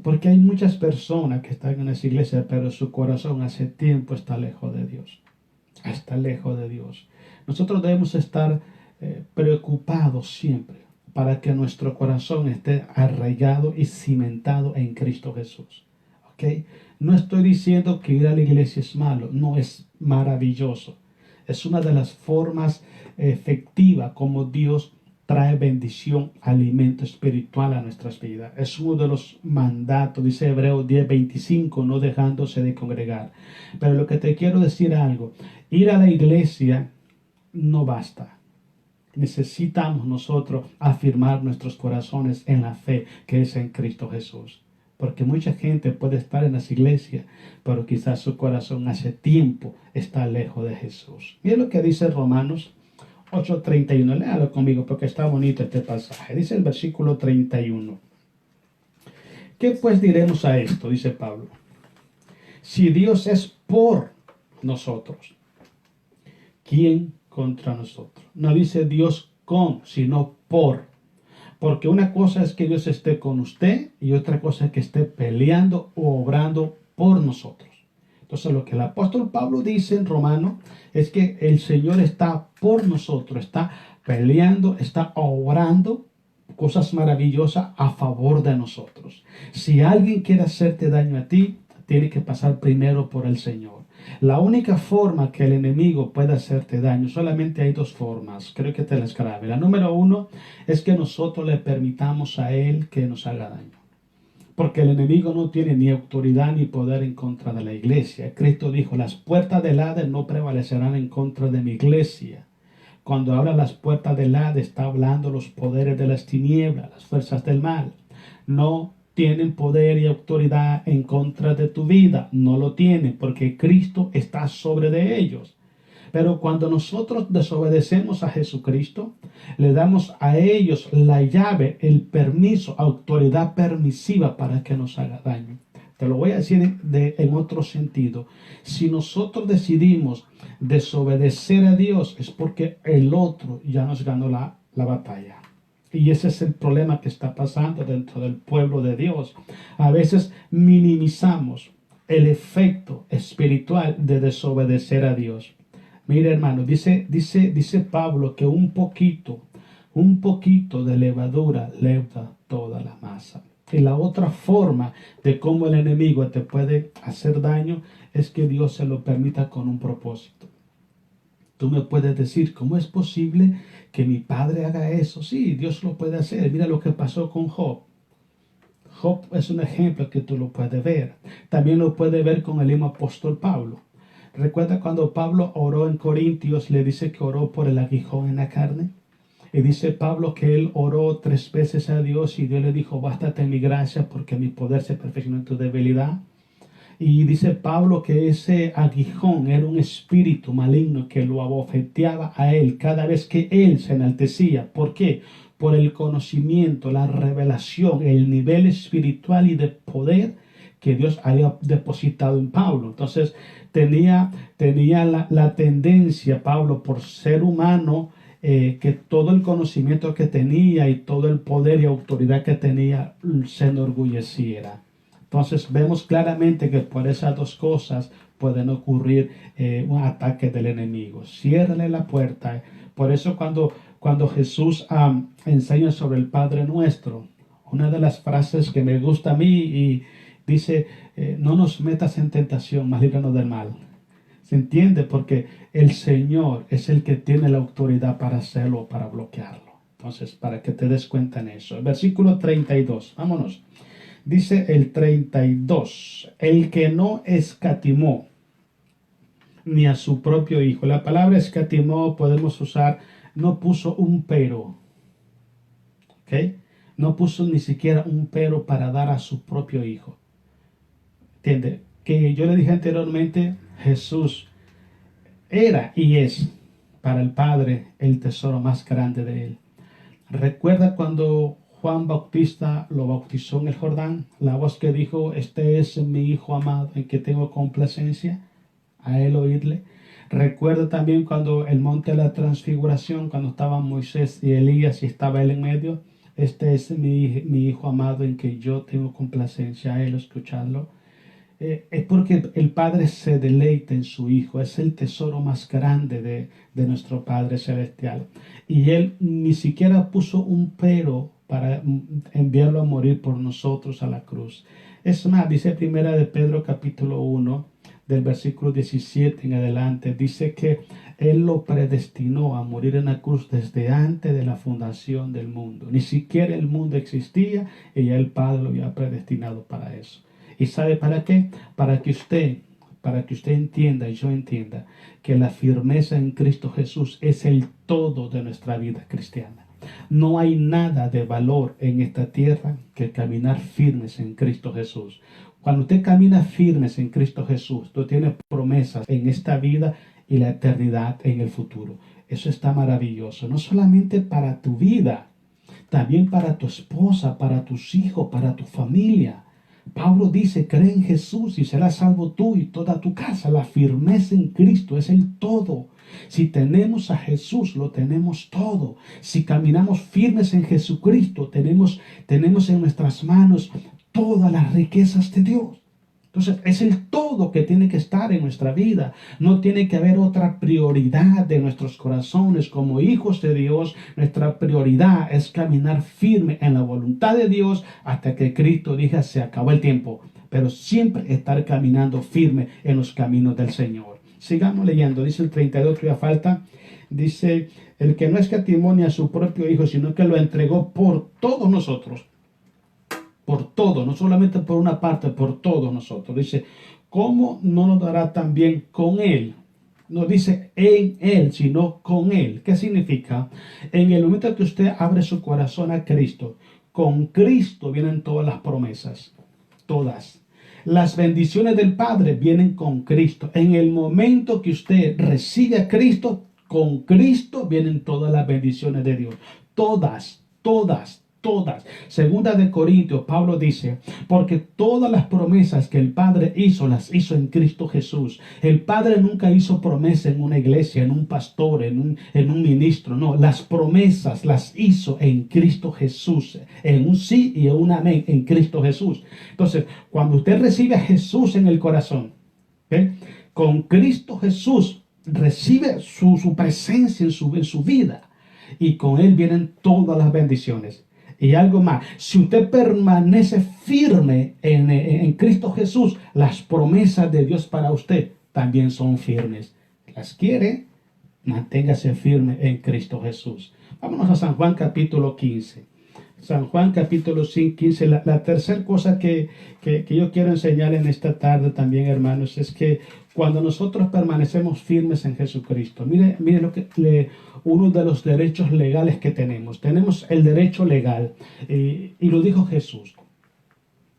Porque hay muchas personas que están en esa iglesia, pero su corazón hace tiempo está lejos de Dios. Está lejos de Dios. Nosotros debemos estar preocupados siempre para que nuestro corazón esté arraigado y cimentado en Cristo Jesús. ¿Okay? No estoy diciendo que ir a la iglesia es malo, no, es maravilloso. Es una de las formas efectivas como Dios trae bendición, alimento espiritual a nuestras vidas. Es uno de los mandatos, dice Hebreos 10:25, no dejándose de congregar. Pero lo que te quiero decir algo, ir a la iglesia no basta. Necesitamos nosotros afirmar nuestros corazones en la fe que es en Cristo Jesús. Porque mucha gente puede estar en las iglesias, pero quizás su corazón hace tiempo está lejos de Jesús. Mira lo que dice Romanos 8:31. Léalo conmigo porque está bonito este pasaje. Dice el versículo 31. ¿Qué pues diremos a esto? Dice Pablo. Si Dios es por nosotros, ¿quién contra nosotros? No dice Dios con, sino por. Porque una cosa es que Dios esté con usted y otra cosa es que esté peleando o obrando por nosotros. Entonces lo que el apóstol Pablo dice en Romano es que el Señor está por nosotros, está peleando, está obrando cosas maravillosas a favor de nosotros. Si alguien quiere hacerte daño a ti, tiene que pasar primero por el Señor. La única forma que el enemigo pueda hacerte daño, solamente hay dos formas, creo que te las grabe. La número uno es que nosotros le permitamos a él que nos haga daño. Porque el enemigo no tiene ni autoridad ni poder en contra de la iglesia. Cristo dijo, las puertas del Hades no prevalecerán en contra de mi iglesia. Cuando habla las puertas del Hades, está hablando los poderes de las tinieblas, las fuerzas del mal. No tienen poder y autoridad en contra de tu vida. No lo tienen porque Cristo está sobre de ellos. Pero cuando nosotros desobedecemos a Jesucristo, le damos a ellos la llave, el permiso, autoridad permisiva para que nos haga daño. Te lo voy a decir en otro sentido. Si nosotros decidimos desobedecer a Dios, es porque el otro ya nos ganó la batalla. Y ese es el problema que está pasando dentro del pueblo de Dios. A veces minimizamos el efecto espiritual de desobedecer a Dios. Mira, hermano, dice Pablo que un poquito de levadura leuda toda la masa. Y la otra forma de cómo el enemigo te puede hacer daño es que Dios se lo permita con un propósito. Tú me puedes decir, ¿cómo es posible que mi padre haga eso? Sí, Dios lo puede hacer. Mira lo que pasó con Job. Job es un ejemplo que tú lo puedes ver. También lo puedes ver con el mismo apóstol Pablo. Recuerda cuando Pablo oró en Corintios, le dice que oró por el aguijón en la carne. Y dice Pablo que él oró 3 veces a Dios y Dios le dijo, bástate mi gracia porque mi poder se perfecciona en tu debilidad. Y dice Pablo que ese aguijón era un espíritu maligno que lo abofeteaba a él cada vez que él se enaltecía. ¿Por qué? Por el conocimiento, la revelación, el nivel espiritual y de poder que Dios había depositado en Pablo. Entonces tenía la tendencia, Pablo, por ser humano, que todo el conocimiento que tenía y todo el poder y autoridad que tenía se enorgulleciera. Entonces vemos claramente que por esas dos cosas pueden ocurrir un ataque del enemigo. Ciérrale la puerta. Por eso cuando cuando Jesús enseña sobre el Padre Nuestro, una de las frases que me gusta a mí y dice, no nos metas en tentación, mas líbranos del mal. ¿Se entiende? Porque el Señor es el que tiene la autoridad para hacerlo, para bloquearlo. Entonces, para que te des cuenta en eso. El versículo 32, vámonos. Dice el 32, el que no escatimó ni a su propio hijo. La palabra escatimó podemos usar, no puso un pero. ¿Ok? No puso ni siquiera un pero para dar a su propio hijo. ¿Entiende? Que yo le dije anteriormente, Jesús era y es para el Padre el tesoro más grande de él. ¿Recuerda cuando Juan Bautista lo bautizó en el Jordán? La voz que dijo, este es mi Hijo amado en que tengo complacencia, a él oírle. Recuerda también cuando el monte de la transfiguración, cuando estaban Moisés y Elías y estaba él en medio, este es mi Hijo amado en que yo tengo complacencia, a él escucharlo. Es porque el Padre se deleita en su Hijo, es el tesoro más grande de nuestro Padre Celestial. Y Él ni siquiera puso un pero para enviarlo a morir por nosotros a la cruz. Es más, dice primera de Pedro capítulo 1, del versículo 17 en adelante, dice que Él lo predestinó a morir en la cruz desde antes de la fundación del mundo. Ni siquiera el mundo existía y ya el Padre lo había predestinado para eso. ¿Y sabe para qué? Para que usted entienda y yo entienda que la firmeza en Cristo Jesús es el todo de nuestra vida cristiana. No hay nada de valor en esta tierra que caminar firmes en Cristo Jesús. Cuando usted camina firmes en Cristo Jesús, usted tiene promesas en esta vida y la eternidad en el futuro. Eso está maravilloso, no solamente para tu vida, también para tu esposa, para tus hijos, para tu familia. Pablo dice, cree en Jesús y serás salvo tú y toda tu casa. La firmeza en Cristo es el todo. Si tenemos a Jesús, lo tenemos todo. Si caminamos firmes en Jesucristo, tenemos en nuestras manos todas las riquezas de Dios. Entonces, es el todo que tiene que estar en nuestra vida. No tiene que haber otra prioridad de nuestros corazones como hijos de Dios. Nuestra prioridad es caminar firme en la voluntad de Dios hasta que Cristo diga se acabó el tiempo. Pero siempre estar caminando firme en los caminos del Señor. Sigamos leyendo. Dice el 32, que ya falta. Dice, el que no escatimó ni a su propio Hijo, sino que lo entregó por todos nosotros. Por todo, no solamente por una parte, por todos nosotros. Dice, ¿cómo no nos dará también con Él? No dice en Él, sino con Él. ¿Qué significa? En el momento que usted abre su corazón a Cristo, con Cristo vienen todas las promesas. Todas. Las bendiciones del Padre vienen con Cristo. En el momento que usted recibe a Cristo, con Cristo vienen todas las bendiciones de Dios. Todas, todas. Todas. Segunda de Corintios, Pablo dice, porque todas las promesas que el Padre hizo, las hizo en Cristo Jesús. El Padre nunca hizo promesa en una iglesia, en un pastor, en un ministro. No, las promesas las hizo en Cristo Jesús. En un sí y en un amén en Cristo Jesús. Entonces, cuando usted recibe a Jesús en el corazón, ¿okay? Con Cristo Jesús recibe su presencia en su vida. Y con Él vienen todas las bendiciones. Y algo más, si usted permanece firme en Cristo Jesús, las promesas de Dios para usted también son firmes. ¿Las quiere? Manténgase firme en Cristo Jesús. Vámonos a San Juan capítulo 15. San Juan capítulo 15. La tercera cosa que yo quiero enseñar en esta tarde también, hermanos, es que cuando nosotros permanecemos firmes en Jesucristo, mire lo que uno de los derechos legales que tenemos. Tenemos el derecho legal, y lo dijo Jesús.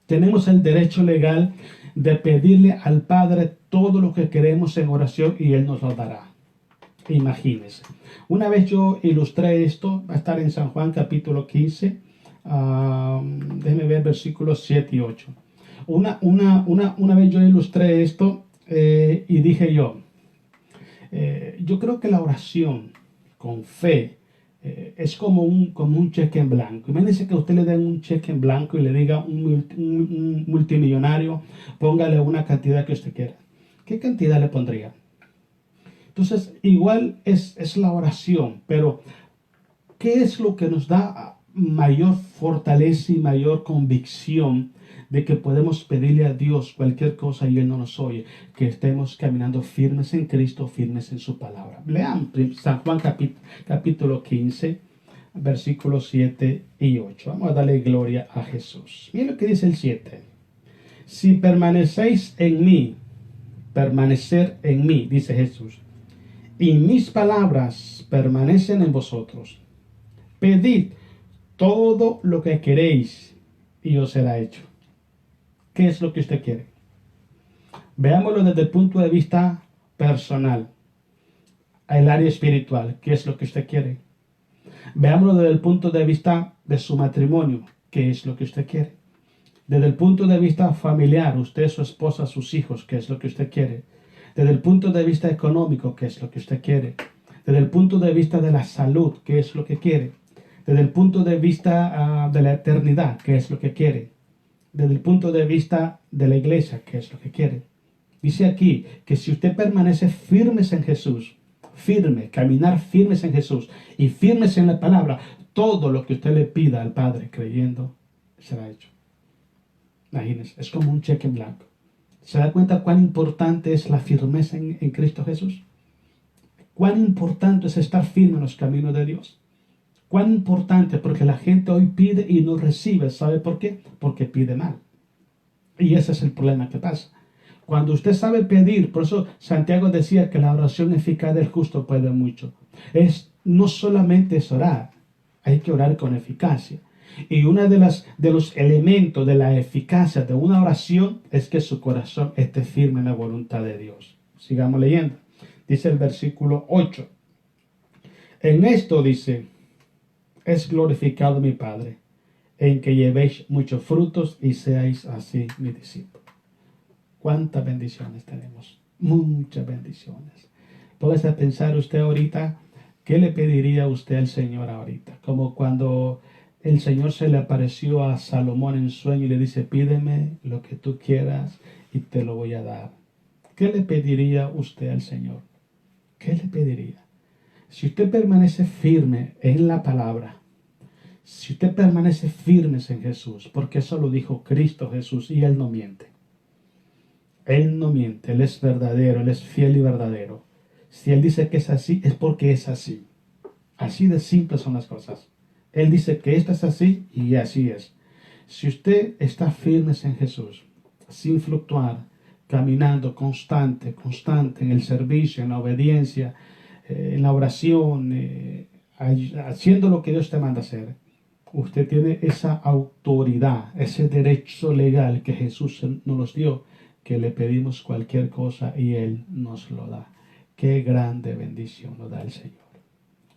Tenemos el derecho legal de pedirle al Padre todo lo que queremos en oración y Él nos lo dará. Imagínense. Una vez yo ilustré esto, va a estar en San Juan capítulo 15. Déjenme ver versículos 7 y 8. Una vez yo ilustré esto y dije yo creo que la oración con fe es como un cheque en blanco. Imagínense que a usted le den un cheque en blanco y le diga un multimillonario, póngale una cantidad que usted quiera. ¿Qué cantidad le pondría? Entonces, igual es la oración, pero ¿qué es lo que nos da mayor fortaleza y mayor convicción de que podemos pedirle a Dios cualquier cosa y Él no nos oye? Que estemos caminando firmes en Cristo, firmes en su palabra. Lean San Juan capítulo 15, versículos 7 y 8. Vamos a darle gloria a Jesús. Miren lo que dice el 7. Si permanecéis en mí, permanecer en mí, dice Jesús, y mis palabras permanecen en vosotros, pedid todo lo que queréis y os será hecho. ¿Qué es lo que usted quiere? Veámoslo desde el punto de vista personal, el área espiritual. ¿Qué es lo que usted quiere? Veámoslo desde el punto de vista de su matrimonio. ¿Qué es lo que usted quiere? Desde el punto de vista familiar, usted, su esposa, sus hijos, ¿qué es lo que usted quiere? Desde el punto de vista económico, ¿qué es lo que usted quiere? Desde el punto de vista de la salud, ¿qué es lo que quiere? Desde el punto de vista de la eternidad, ¿qué es lo que quiere? Desde el punto de vista de la iglesia, ¿qué es lo que quiere? Dice aquí que si usted permanece firmes en Jesús, caminar firmes en Jesús y firmes en la palabra, todo lo que usted le pida al Padre creyendo será hecho. Imagínense, es como un cheque en blanco. ¿Se da cuenta cuán importante es la firmeza en Cristo Jesús? ¿Cuán importante es estar firme en los caminos de Dios? ¿Cuán importante? Porque la gente hoy pide y no recibe. ¿Sabe por qué? Porque pide mal. Y ese es el problema que pasa. Cuando usted sabe pedir, por eso Santiago decía que la oración eficaz del justo puede mucho. No solamente es orar, hay que orar con eficacia. Y uno de los elementos de la eficacia de una oración es que su corazón esté firme en la voluntad de Dios. Sigamos leyendo. Dice el versículo 8. En esto dice, es glorificado mi Padre, en que llevéis muchos frutos y seáis así mi discípulo. ¿Cuántas bendiciones tenemos? Muchas bendiciones. Póngase a pensar usted ahorita, ¿qué le pediría usted al Señor ahorita? Como cuando el Señor se le apareció a Salomón en sueño y le dice, pídeme lo que tú quieras y te lo voy a dar. ¿Qué le pediría usted al Señor? ¿Qué le pediría? Si usted permanece firme en la palabra, si usted permanece firme en Jesús, porque eso lo dijo Cristo Jesús y Él no miente. Él no miente, Él es verdadero, Él es fiel y verdadero. Si Él dice que es así, es porque es así. Así de simples son las cosas. Él dice que esto es así y así es. Si usted está firme en Jesús, sin fluctuar, caminando constante en el servicio, en la obediencia, en la oración, haciendo lo que Dios te manda hacer, usted tiene esa autoridad, ese derecho legal que Jesús nos los dio, que le pedimos cualquier cosa y Él nos lo da. Qué grande bendición nos da el Señor.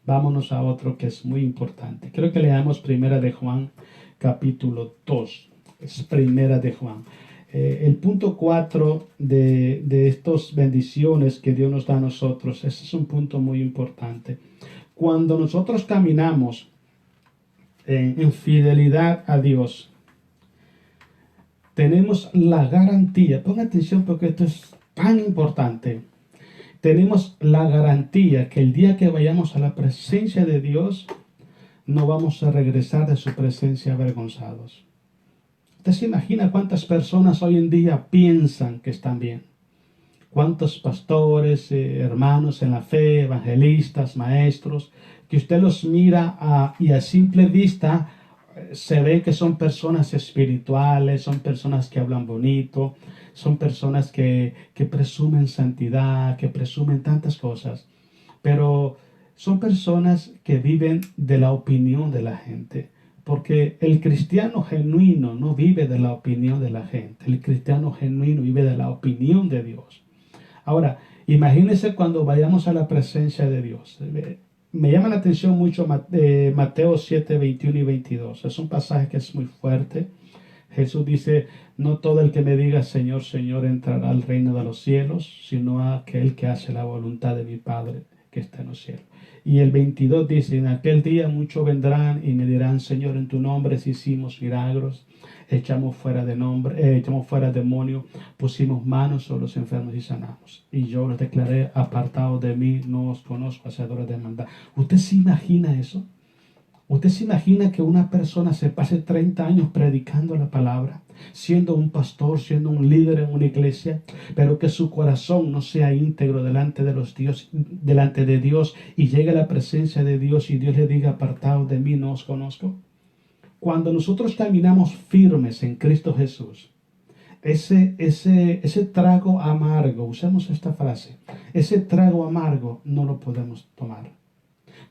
Vámonos a otro que es muy importante. Creo que leamos Primera de Juan, capítulo 2. Es Primera de Juan. El punto 4 de estas bendiciones que Dios nos da a nosotros, ese es un punto muy importante. Cuando nosotros caminamos en fidelidad a Dios, tenemos la garantía, ponga atención porque esto es tan importante, tenemos la garantía que el día que vayamos a la presencia de Dios, no vamos a regresar de su presencia avergonzados. ¿Usted se imagina cuántas personas hoy en día piensan que están bien? ¿Cuántos pastores, hermanos en la fe, evangelistas, maestros, que usted los mira y a simple vista se ve que son personas espirituales, son personas que hablan bonito, son personas que presumen santidad, que presumen tantas cosas, pero son personas que viven de la opinión de la gente, porque el cristiano genuino no vive de la opinión de la gente, el cristiano genuino vive de la opinión de Dios. Ahora, imagínense cuando vayamos a la presencia de Dios. Me llama la atención mucho Mateo 7, 21 y 22. Es un pasaje que es muy fuerte. Jesús dice, no todo el que me diga Señor, Señor entrará al reino de los cielos, sino aquel que hace la voluntad de mi Padre que está en los cielos. Y el 22 dice, en aquel día muchos vendrán y me dirán, Señor, en tu nombre hicimos milagros, echamos fuera demonios, pusimos manos sobre los enfermos y sanamos. Y yo les declaré, apartados de mí, no os conozco, hacedores de maldad. ¿Usted se imagina eso? ¿Usted se imagina que una persona se pase 30 años predicando la palabra, siendo un pastor, siendo un líder en una iglesia, pero que su corazón no sea íntegro delante de Dios y llegue a la presencia de Dios y Dios le diga, apartados de mí, no os conozco? Cuando nosotros caminamos firmes en Cristo Jesús, ese trago amargo, usemos esta frase, ese trago amargo no lo podemos tomar.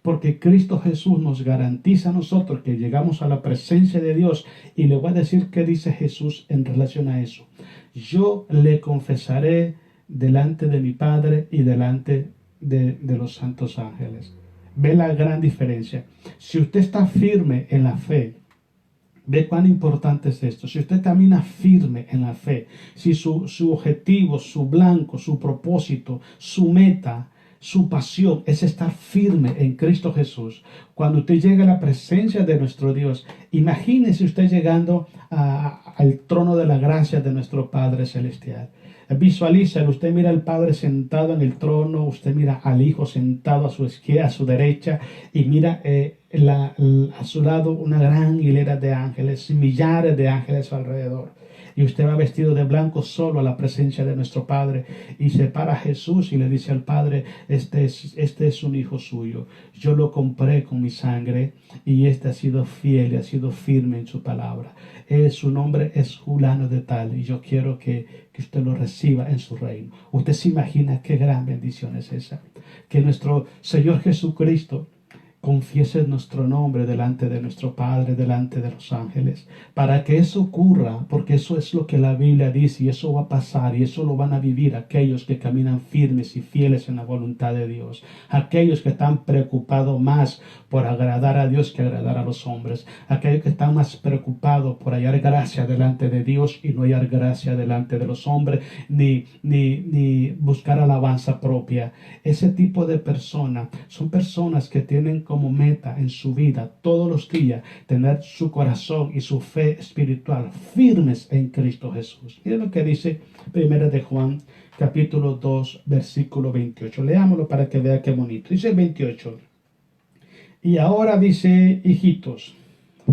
Porque Cristo Jesús nos garantiza a nosotros que llegamos a la presencia de Dios. Y le voy a decir qué dice Jesús en relación a eso. Yo le confesaré delante de mi Padre y delante de los santos ángeles. Ve la gran diferencia. Si usted está firme en la fe, ve cuán importante es esto. Si usted camina firme en la fe, si su objetivo, su blanco, su propósito, su meta, su pasión es estar firme en Cristo Jesús. Cuando usted llega a la presencia de nuestro Dios, imagínese usted llegando al trono de la gracia de nuestro Padre Celestial. Visualízalo, usted mira al Padre sentado en el trono, usted mira al Hijo sentado a su izquierda, a su derecha, y mira a su lado una gran hilera de ángeles, millares de ángeles alrededor. Y usted va vestido de blanco solo a la presencia de nuestro Padre. Y se para a Jesús y le dice al Padre, este es un hijo suyo. Yo lo compré con mi sangre y este ha sido fiel y ha sido firme en su palabra. Su nombre es Fulano de tal y yo quiero que usted lo reciba en su reino. Usted se imagina qué gran bendición es esa. Que nuestro Señor Jesucristo confiese nuestro nombre delante de nuestro Padre, delante de los ángeles, para que eso ocurra, porque eso es lo que la Biblia dice y eso va a pasar y eso lo van a vivir aquellos que caminan firmes y fieles en la voluntad de Dios, aquellos que están preocupados más por agradar a Dios que agradar a los hombres, aquellos que están más preocupados por hallar gracia delante de Dios y no hallar gracia delante de los hombres, ni buscar alabanza propia. Ese tipo de personas son personas que tienen como meta en su vida todos los días tener su corazón y su fe espiritual firmes en Cristo Jesús. Miren lo que dice 1 de Juan capítulo 2 versículo 28. Leámoslo para que vea qué bonito. Dice el 28. Y ahora dice, hijitos,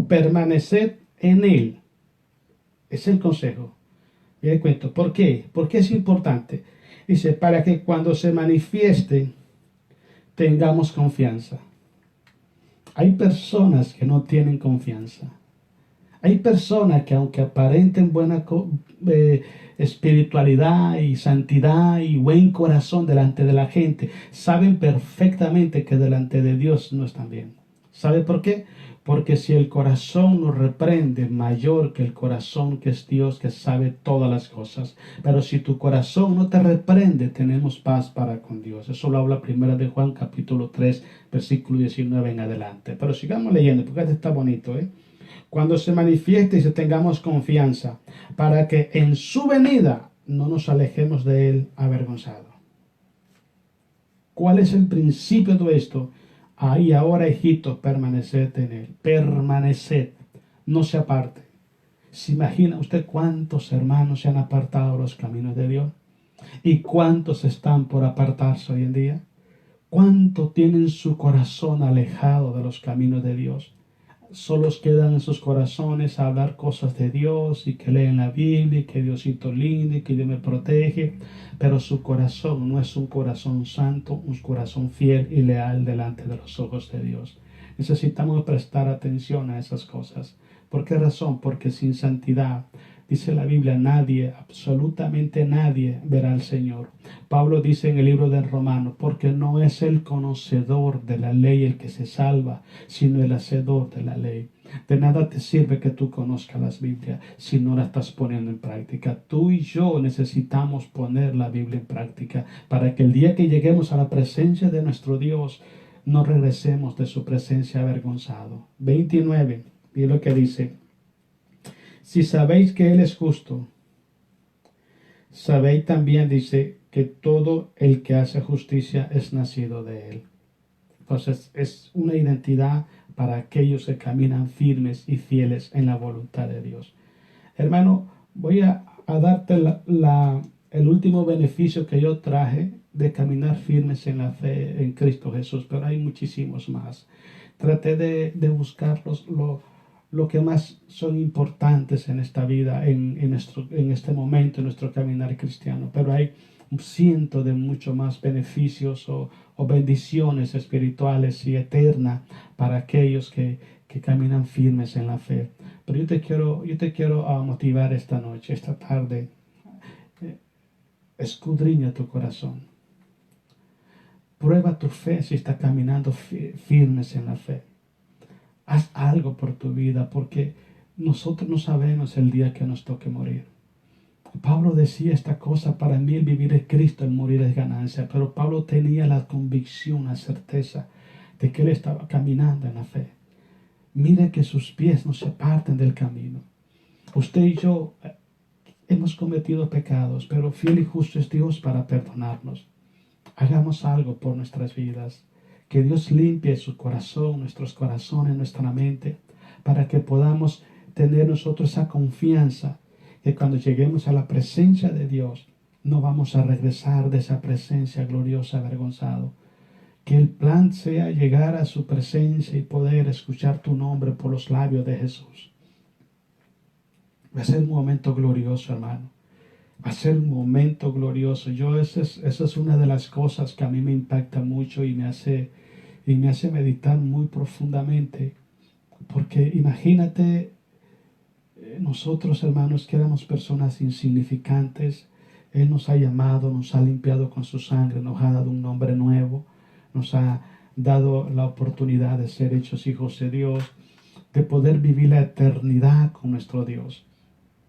permaneced en él. Es el consejo. Miren cuento. ¿Por qué? Porque es importante. Dice, para que cuando se manifieste tengamos confianza. Hay personas que no tienen confianza. Hay personas que aunque aparenten buena espiritualidad y santidad y buen corazón delante de la gente, saben perfectamente que delante de Dios no están bien. ¿Sabe por qué? Porque si el corazón nos reprende, mayor que el corazón que es Dios, que sabe todas las cosas. Pero si tu corazón no te reprende, tenemos paz para con Dios. Eso lo habla 1 de Juan capítulo 3, versículo 19 en adelante. Pero sigamos leyendo, porque este está bonito, ¿eh? Cuando se manifieste y se tengamos confianza, para que en su venida no nos alejemos de él avergonzado. ¿Cuál es el principio de esto? Ahí ahora, hijitos, permaneced en él. Permaneced, no se aparte. ¿Se imagina usted cuántos hermanos se han apartado de los caminos de Dios? ¿Y cuántos están por apartarse hoy en día? ¿Cuánto tienen su corazón alejado de los caminos de Dios? Solo quedan en sus corazones a hablar cosas de Dios y que leen la Biblia y que Diosito lindo y que Dios me protege, pero su corazón no es un corazón santo, un corazón fiel y leal delante de los ojos de Dios. Necesitamos prestar atención a esas cosas. ¿Por qué razón? Porque sin santidad, dice la Biblia, nadie, absolutamente nadie verá al Señor. Pablo dice en el libro de Romanos, porque no es el conocedor de la ley el que se salva, sino el hacedor de la ley. De nada te sirve que tú conozcas las Biblias si no la estás poniendo en práctica. Tú y yo necesitamos poner la Biblia en práctica para que el día que lleguemos a la presencia de nuestro Dios, no regresemos de su presencia avergonzado. 29, y lo que dice. Si sabéis que Él es justo, sabéis también, dice, que todo el que hace justicia es nacido de Él. Entonces es una identidad para aquellos que caminan firmes y fieles en la voluntad de Dios. Hermano, voy a darte el último beneficio que yo traje de caminar firmes en la fe en Cristo Jesús, pero hay muchísimos más. traté de buscar lo que más son importantes en esta vida, en este momento, en nuestro caminar cristiano. Pero hay un ciento de mucho más beneficios o bendiciones espirituales y eternas para aquellos que caminan firmes en la fe. Pero yo te quiero motivar esta noche, esta tarde. Escudriña tu corazón. Prueba tu fe si está caminando firmes en la fe. Haz algo por tu vida, porque nosotros no sabemos el día que nos toque morir. Pablo decía esta cosa: para mí el vivir es Cristo, el morir es ganancia. Pero Pablo tenía la convicción, la certeza de que él estaba caminando en la fe. Mire que sus pies no se aparten del camino. Usted y yo hemos cometido pecados, pero fiel y justo es Dios para perdonarnos. Hagamos algo por nuestras vidas. Que Dios limpie su corazón, nuestros corazones, nuestra mente, para que podamos tener nosotros esa confianza que cuando lleguemos a la presencia de Dios, no vamos a regresar de esa presencia gloriosa avergonzado. Que el plan sea llegar a su presencia y poder escuchar tu nombre por los labios de Jesús. Va a ser un momento glorioso, hermano. Va a ser un momento glorioso. Esa es una de las cosas que a mí me impacta mucho y me hace meditar muy profundamente. Porque imagínate, nosotros, hermanos, que éramos personas insignificantes. Él nos ha llamado, nos ha limpiado con su sangre, nos ha dado un nombre nuevo, nos ha dado la oportunidad de ser hechos hijos de Dios, de poder vivir la eternidad con nuestro Dios.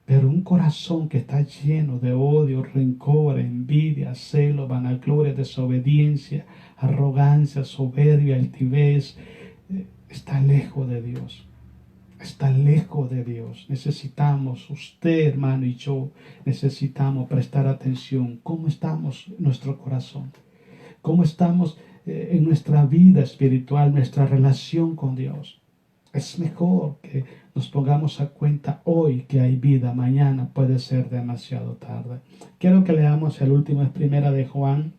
Pero un corazón que está lleno de odio, rencor, envidia, celo, vanagloria, desobediencia, arrogancia, soberbia, altivez, está lejos de Dios. Está lejos de Dios. Necesitamos, usted, hermano, y yo, necesitamos prestar atención. ¿Cómo estamos en nuestro corazón? ¿Cómo estamos en nuestra vida espiritual, nuestra relación con Dios? Es mejor que nos pongamos a cuenta hoy que hay vida, mañana puede ser demasiado tarde. Quiero que leamos el último, es Primera de Juan,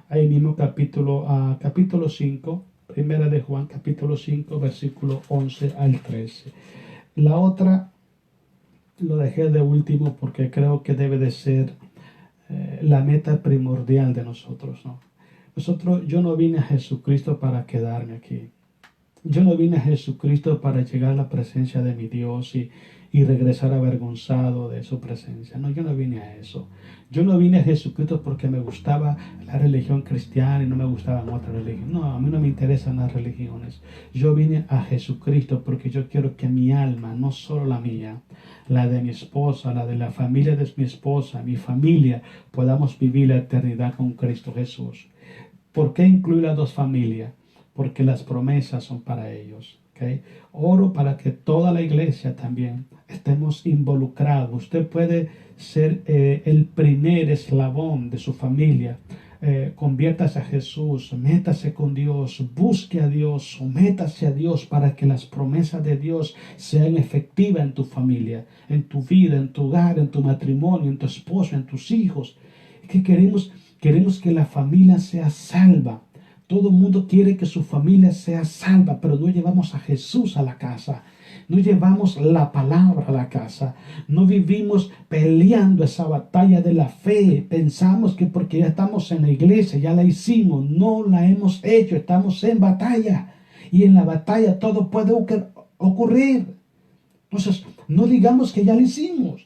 ahí mismo capítulo 5, Primera de Juan, capítulo 5, versículo 11 al 13. La otra lo dejé de último porque creo que debe de ser la meta primordial de nosotros, ¿no? Yo no vine a Jesucristo para quedarme aquí. Yo no vine a Jesucristo para llegar a la presencia de mi Dios y regresar avergonzado de su presencia. No, yo no vine a eso. Yo no vine a Jesucristo porque me gustaba la religión cristiana y no me gustaban otras religiones. No, a mí no me interesan las religiones. Yo vine a Jesucristo porque yo quiero que mi alma, no solo la mía, la de mi esposa, la de la familia de mi esposa, mi familia, podamos vivir la eternidad con Cristo Jesús. ¿Por qué incluir las dos familias? Porque las promesas son para ellos. ¿Okay? Oro para que toda la iglesia también estemos involucrados. Usted puede ser el primer eslabón de su familia. Conviértase a Jesús, métase con Dios, busque a Dios, sométase a Dios para que las promesas de Dios sean efectivas en tu familia, en tu vida, en tu hogar, en tu matrimonio, en tu esposo, en tus hijos. ¿Qué queremos? Queremos que la familia sea salva. Todo el mundo quiere que su familia sea salva, pero no llevamos a Jesús a la casa. No llevamos la palabra a la casa. No vivimos peleando esa batalla de la fe. Pensamos que porque ya estamos en la iglesia, ya la hicimos. No la hemos hecho. Estamos en batalla. Y en la batalla todo puede ocurrir. Entonces, no digamos que ya la hicimos.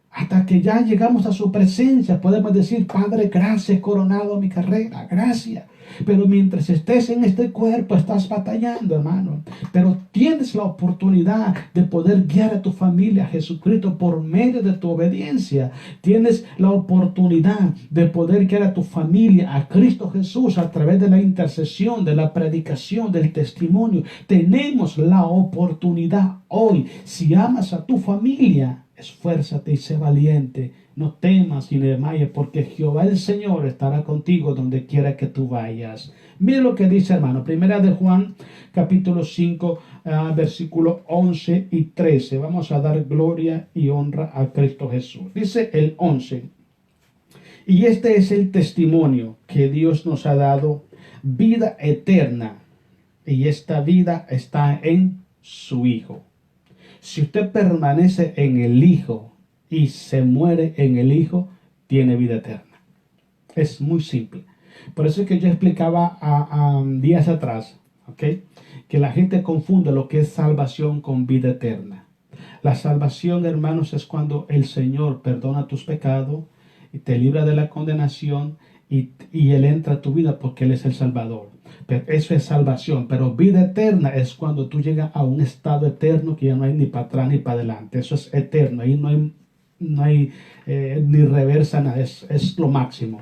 Hasta que ya llegamos a su presencia, podemos decir: Padre, gracias, he coronado mi carrera, gracias. Pero mientras estés en este cuerpo, estás batallando, hermano. Pero tienes la oportunidad de poder guiar a tu familia a Jesucristo por medio de tu obediencia. Tienes la oportunidad de poder guiar a tu familia a Cristo Jesús a través de la intercesión, de la predicación, del testimonio. Tenemos la oportunidad hoy. Si amas a tu familia, esfuérzate y sé valiente. No temas ni desmayes, porque Jehová el Señor estará contigo donde quiera que tú vayas. Mire lo que dice, hermano. Primera de Juan, capítulo 5, versículo 11 y 13. Vamos a dar gloria y honra a Cristo Jesús. Dice el 11. Y este es el testimonio que Dios nos ha dado, vida eterna. y esta vida está en su Hijo. Si usted permanece en el Hijo y se muere en el Hijo, tiene vida eterna. Es muy simple. Por eso es que yo explicaba días atrás, ¿ok?, que la gente confunde lo que es salvación con vida eterna. La salvación, hermanos, es cuando el Señor perdona tus pecados y te libra de la condenación y Él entra a tu vida porque Él es el Salvador. Pero eso es salvación. Pero vida eterna es cuando tú llegas a un estado eterno que ya no hay ni para atrás ni para adelante. Eso es eterno. Ahí no hay ni reversa, nada. Es lo máximo.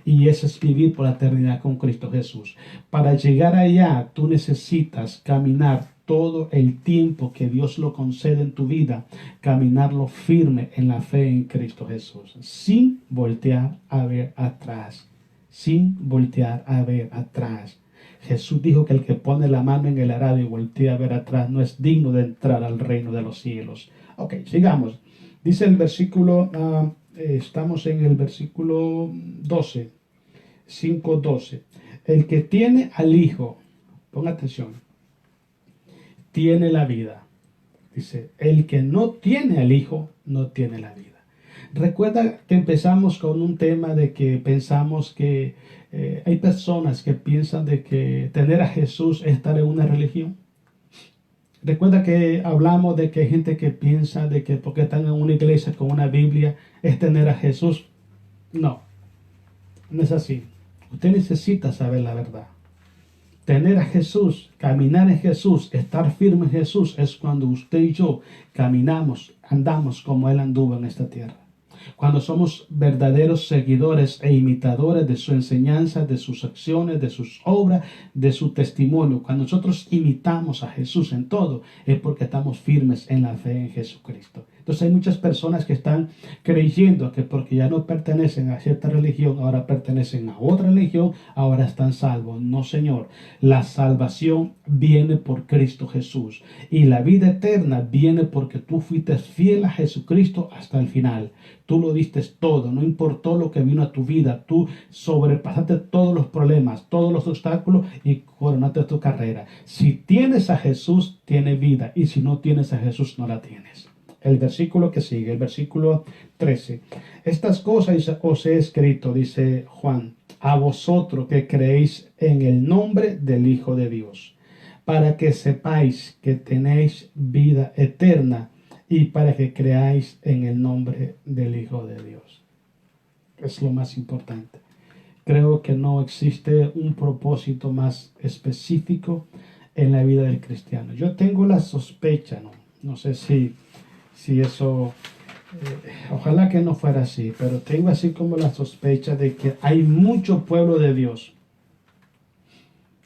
Y eso es vivir por la eternidad con Cristo Jesús. Para llegar allá, tú necesitas caminar todo el tiempo que Dios lo concede en tu vida, caminarlo firme en la fe en Cristo Jesús, sin voltear a ver atrás, sin voltear a ver atrás. Jesús dijo que el que pone la mano en el arado y voltea a ver atrás no es digno de entrar al reino de los cielos. Ok, sigamos. Dice el versículo, estamos en el versículo 12, 5:12. El que tiene al Hijo, ponga atención, tiene la vida. Dice, el que no tiene al Hijo, no tiene la vida. Recuerda que empezamos con un tema de que pensamos que hay personas que piensan de que tener a Jesús es estar en una religión. Recuerda que hablamos de que hay gente que piensa de que porque están en una iglesia con una Biblia es tener a Jesús. No, no es así. Usted necesita saber la verdad. Tener a Jesús, caminar en Jesús, estar firme en Jesús es cuando usted y yo caminamos, andamos como Él anduvo en esta tierra. Cuando somos verdaderos seguidores e imitadores de su enseñanza, de sus acciones, de sus obras, de su testimonio. Cuando nosotros imitamos a Jesús en todo, es porque estamos firmes en la fe en Jesucristo. Entonces hay muchas personas que están creyendo que porque ya no pertenecen a cierta religión, ahora pertenecen a otra religión, ahora están salvos. No, Señor. La salvación viene por Cristo Jesús. Y la vida eterna viene porque tú fuiste fiel a Jesucristo hasta el final. Tú lo diste todo, no importó lo que vino a tu vida. Tú sobrepasaste todos los problemas, todos los obstáculos y coronaste tu carrera. Si tienes a Jesús, tienes vida. Y si no tienes a Jesús, no la tienes. El versículo que sigue, el versículo 13. Estas cosas os he escrito, dice Juan, a vosotros que creéis en el nombre del Hijo de Dios, para que sepáis que tenéis vida eterna y para que creáis en el nombre del Hijo de Dios. Es lo más importante. Creo que no existe un propósito más específico en la vida del cristiano. Yo tengo la sospecha, no sé si eso, ojalá que no fuera así, pero tengo así como la sospecha de que hay mucho pueblo de Dios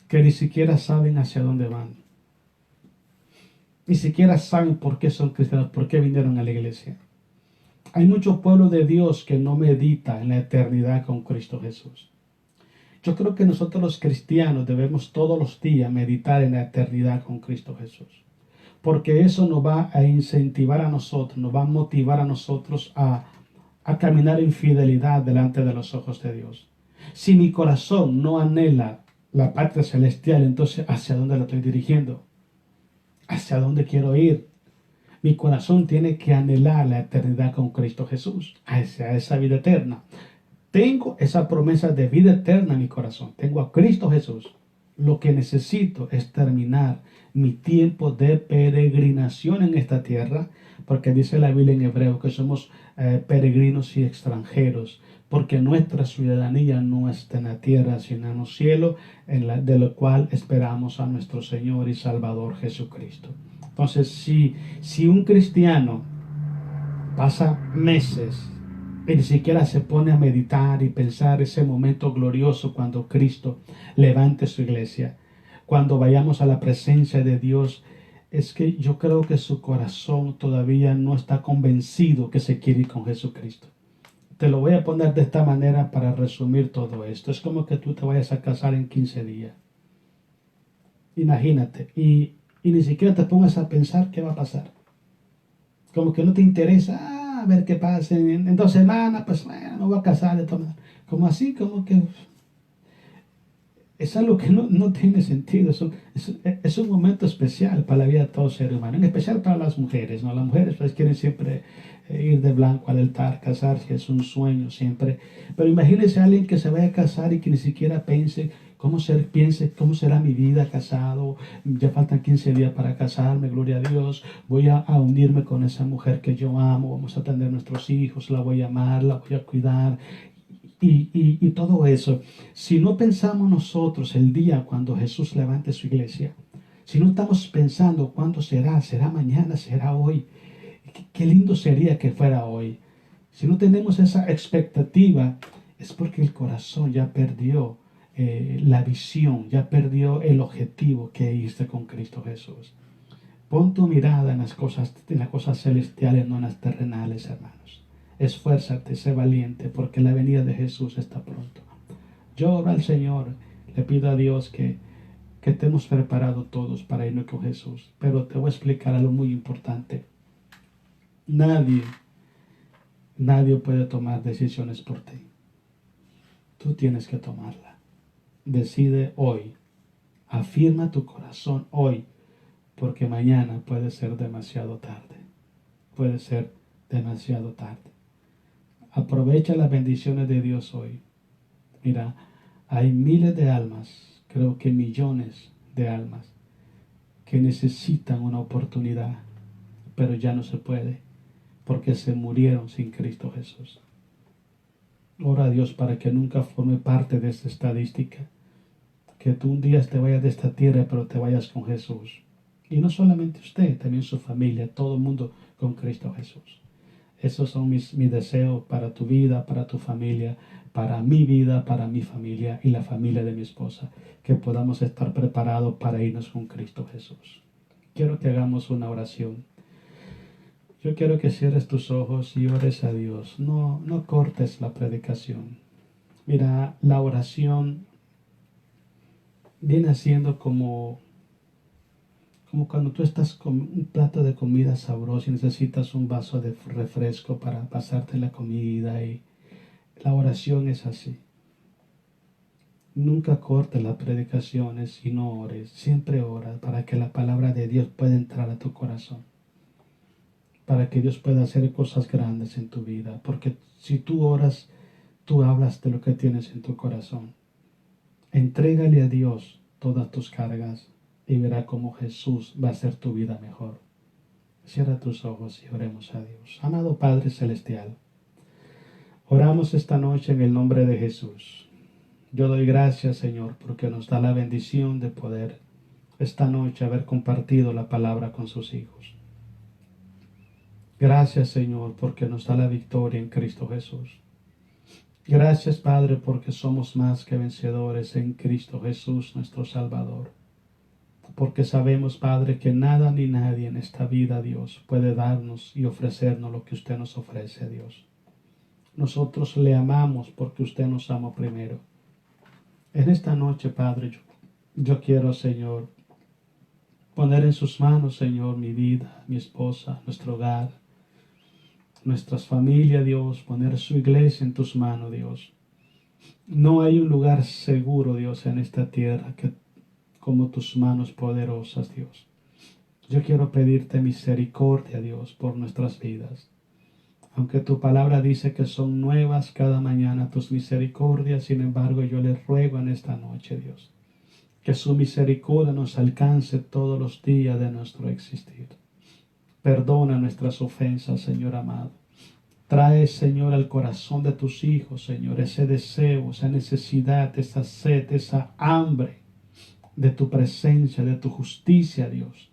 que ni siquiera saben hacia dónde van. Ni siquiera saben por qué son cristianos, por qué vinieron a la iglesia. Hay mucho pueblo de Dios que no medita en la eternidad con Cristo Jesús. Yo creo que nosotros los cristianos debemos todos los días meditar en la eternidad con Cristo Jesús. Porque eso nos va a incentivar a nosotros, nos va a motivar a nosotros a caminar en fidelidad delante de los ojos de Dios. Si mi corazón no anhela la patria celestial, entonces ¿hacia dónde lo estoy dirigiendo? ¿Hacia dónde quiero ir? Mi corazón tiene que anhelar la eternidad con Cristo Jesús, hacia esa vida eterna. Tengo esa promesa de vida eterna en mi corazón. Tengo a Cristo Jesús. Lo que necesito es terminar mi tiempo de peregrinación en esta tierra, porque dice la Biblia en hebreo que somos peregrinos y extranjeros, porque nuestra ciudadanía no está en la tierra, sino en los cielos, de lo cual esperamos a nuestro Señor y Salvador Jesucristo. Entonces, si un cristiano pasa meses y ni siquiera se pone a meditar y pensar ese momento glorioso cuando Cristo levante su iglesia, cuando vayamos a la presencia de Dios, es que yo creo que su corazón todavía no está convencido que se quiere ir con Jesucristo. Te lo voy a poner de esta manera para resumir todo esto. Es como que tú te vayas a casar en 15 días. Imagínate. Y ni siquiera te pongas a pensar qué va a pasar. Como que no te interesa, a ver qué pasa. En 2 semanas, pues bueno, me voy a casar de todas maneras. Como así, como que es algo que no tiene sentido. Es un momento especial para la vida de todo ser humano, en especial para las mujeres, ¿no? Las mujeres pues quieren siempre ir de blanco al altar, casarse, es un sueño siempre. Pero imagínese a alguien que se vaya a casar y que ni siquiera piense cómo será mi vida casado. Ya faltan 15 días para casarme, gloria a Dios. Voy a unirme con esa mujer que yo amo, vamos a tener nuestros hijos, la voy a amar, la voy a cuidar. Y todo eso, si no pensamos nosotros el día cuando Jesús levante su iglesia, si no estamos pensando cuándo será mañana, será hoy, qué lindo sería que fuera hoy. Si no tenemos esa expectativa, es porque el corazón ya perdió la visión, ya perdió el objetivo que hice con Cristo Jesús. Pon tu mirada en las cosas celestiales, no en las terrenales, hermanos. Esfuérzate, sé valiente, porque la venida de Jesús está pronto. Yo oro al Señor, le pido a Dios que estemos preparados todos para irnos con Jesús. Pero te voy a explicar algo muy importante. Nadie puede tomar decisiones por ti. Tú tienes que tomarla. Decide hoy. Afirma tu corazón hoy, porque mañana puede ser demasiado tarde. Puede ser demasiado tarde. Aprovecha las bendiciones de Dios hoy. Mira, hay miles de almas, creo que millones de almas, que necesitan una oportunidad, pero ya no se puede, porque se murieron sin Cristo Jesús. Ora a Dios para que nunca forme parte de esta estadística, que tú un día te vayas de esta tierra, pero te vayas con Jesús. Y no solamente usted, también su familia, todo el mundo con Cristo Jesús. Esos son mis deseos para tu vida, para tu familia, para mi vida, para mi familia y la familia de mi esposa. Que podamos estar preparados para irnos con Cristo Jesús. Quiero que hagamos una oración. Yo quiero que cierres tus ojos y ores a Dios. No cortes la predicación. Mira, la oración viene siendo como cuando tú estás con un plato de comida sabroso y necesitas un vaso de refresco para pasarte la comida, y la oración es así. Nunca cortes las predicaciones y no ores. Siempre ora para que la palabra de Dios pueda entrar a tu corazón. Para que Dios pueda hacer cosas grandes en tu vida. Porque si tú oras, tú hablas de lo que tienes en tu corazón. Entrégale a Dios todas tus cargas y verá cómo Jesús va a hacer tu vida mejor. Cierra tus ojos y oremos a Dios. Amado Padre Celestial, oramos esta noche en el nombre de Jesús. Yo doy gracias, Señor, porque nos da la bendición de poder esta noche haber compartido la palabra con sus hijos. Gracias, Señor, porque nos da la victoria en Cristo Jesús. Gracias, Padre, porque somos más que vencedores en Cristo Jesús, nuestro Salvador. Porque sabemos, Padre, que nada ni nadie en esta vida, Dios, puede darnos y ofrecernos lo que usted nos ofrece, Dios. Nosotros le amamos porque usted nos amó primero. En esta noche, Padre, yo quiero, Señor, poner en sus manos, Señor, mi vida, mi esposa, nuestro hogar, nuestras familias, Dios, poner su iglesia en tus manos, Dios. No hay un lugar seguro, Dios, en esta tierra como tus manos poderosas, Dios. Yo quiero pedirte misericordia, Dios, por nuestras vidas. Aunque tu palabra dice que son nuevas cada mañana tus misericordias, sin embargo yo les ruego en esta noche, Dios, que su misericordia nos alcance todos los días de nuestro existir. Perdona nuestras ofensas, Señor amado. Trae, Señor, al corazón de tus hijos, Señor, ese deseo, esa necesidad, esa sed, esa hambre de tu presencia, de tu justicia, Dios,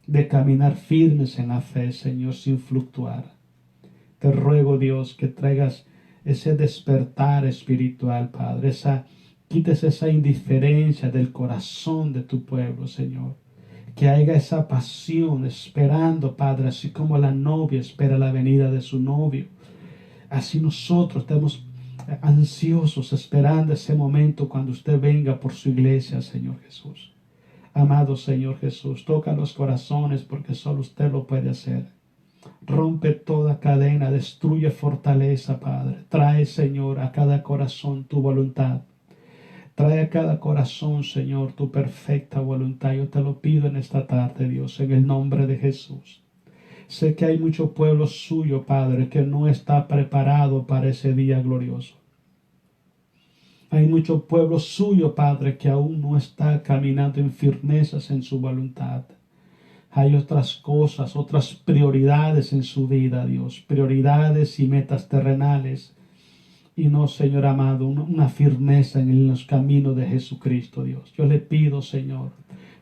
de caminar firmes en la fe, Señor, sin fluctuar. Te ruego, Dios, que traigas ese despertar espiritual, Padre, quites esa indiferencia del corazón de tu pueblo, Señor. Que haya esa pasión esperando, Padre, así como la novia espera la venida de su novio. Así nosotros estamos ansiosos esperando ese momento cuando usted venga por su iglesia, Señor Jesús. Amado Señor Jesús, toca los corazones porque solo usted lo puede hacer. Rompe toda cadena, destruye fortaleza, Padre. Trae, Señor, a cada corazón tu voluntad. Trae a cada corazón, Señor, tu perfecta voluntad. Yo te lo pido en esta tarde, Dios, en el nombre de Jesús. Sé que hay mucho pueblo suyo, Padre, que no está preparado para ese día glorioso. Hay mucho pueblo suyo, Padre, que aún no está caminando en firmezas en su voluntad. Hay otras cosas, otras prioridades en su vida, Dios. Prioridades y metas terrenales. Y no, Señor amado, una firmeza en los caminos de Jesucristo, Dios. Yo le pido, Señor,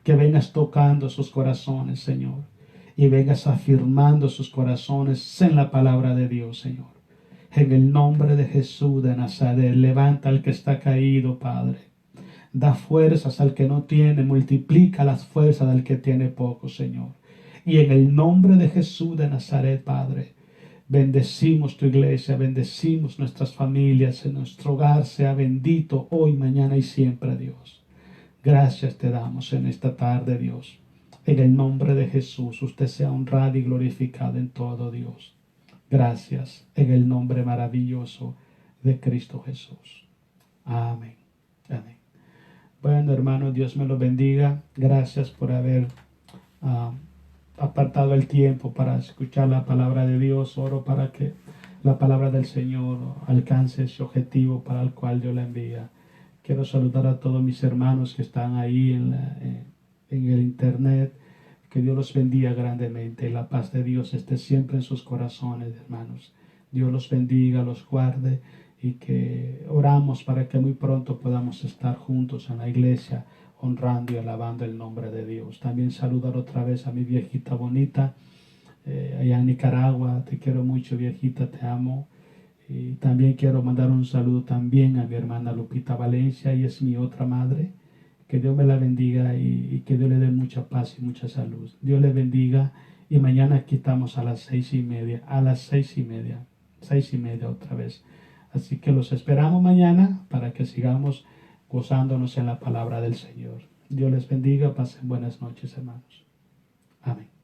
que vengas tocando sus corazones, Señor. Y vengas afirmando sus corazones en la palabra de Dios, Señor. En el nombre de Jesús de Nazaret, levanta al que está caído, Padre. Da fuerzas al que no tiene, multiplica las fuerzas del que tiene poco, Señor. Y en el nombre de Jesús de Nazaret, Padre, bendecimos tu iglesia, bendecimos nuestras familias, en nuestro hogar sea bendito hoy, mañana y siempre, Dios. Gracias te damos en esta tarde, Dios. En el nombre de Jesús, usted sea honrado y glorificado en todo, Dios. Gracias en el nombre maravilloso de Cristo Jesús. Amén. Amén. Bueno, hermano, Dios me lo bendiga. Gracias por haber apartado el tiempo para escuchar la palabra de Dios. Oro para que la palabra del Señor alcance ese objetivo para el cual Dios la envía. Quiero saludar a todos mis hermanos que están ahí en el internet. Que Dios los bendiga grandemente y la paz de Dios esté siempre en sus corazones, hermanos. Dios los bendiga, los guarde y que oramos para que muy pronto podamos estar juntos en la iglesia honrando y alabando el nombre de Dios. También saludar otra vez a mi viejita bonita allá en Nicaragua. Te quiero mucho, viejita, te amo. Y también quiero mandar un saludo también a mi hermana Lupita Valencia, y es mi otra madre. Que Dios me la bendiga y que Dios le dé mucha paz y mucha salud. Dios le bendiga y mañana aquí estamos a las 6:30, a las 6:30 otra vez. Así que los esperamos mañana para que sigamos gozándonos en la palabra del Señor. Dios les bendiga, pasen buenas noches, hermanos. Amén.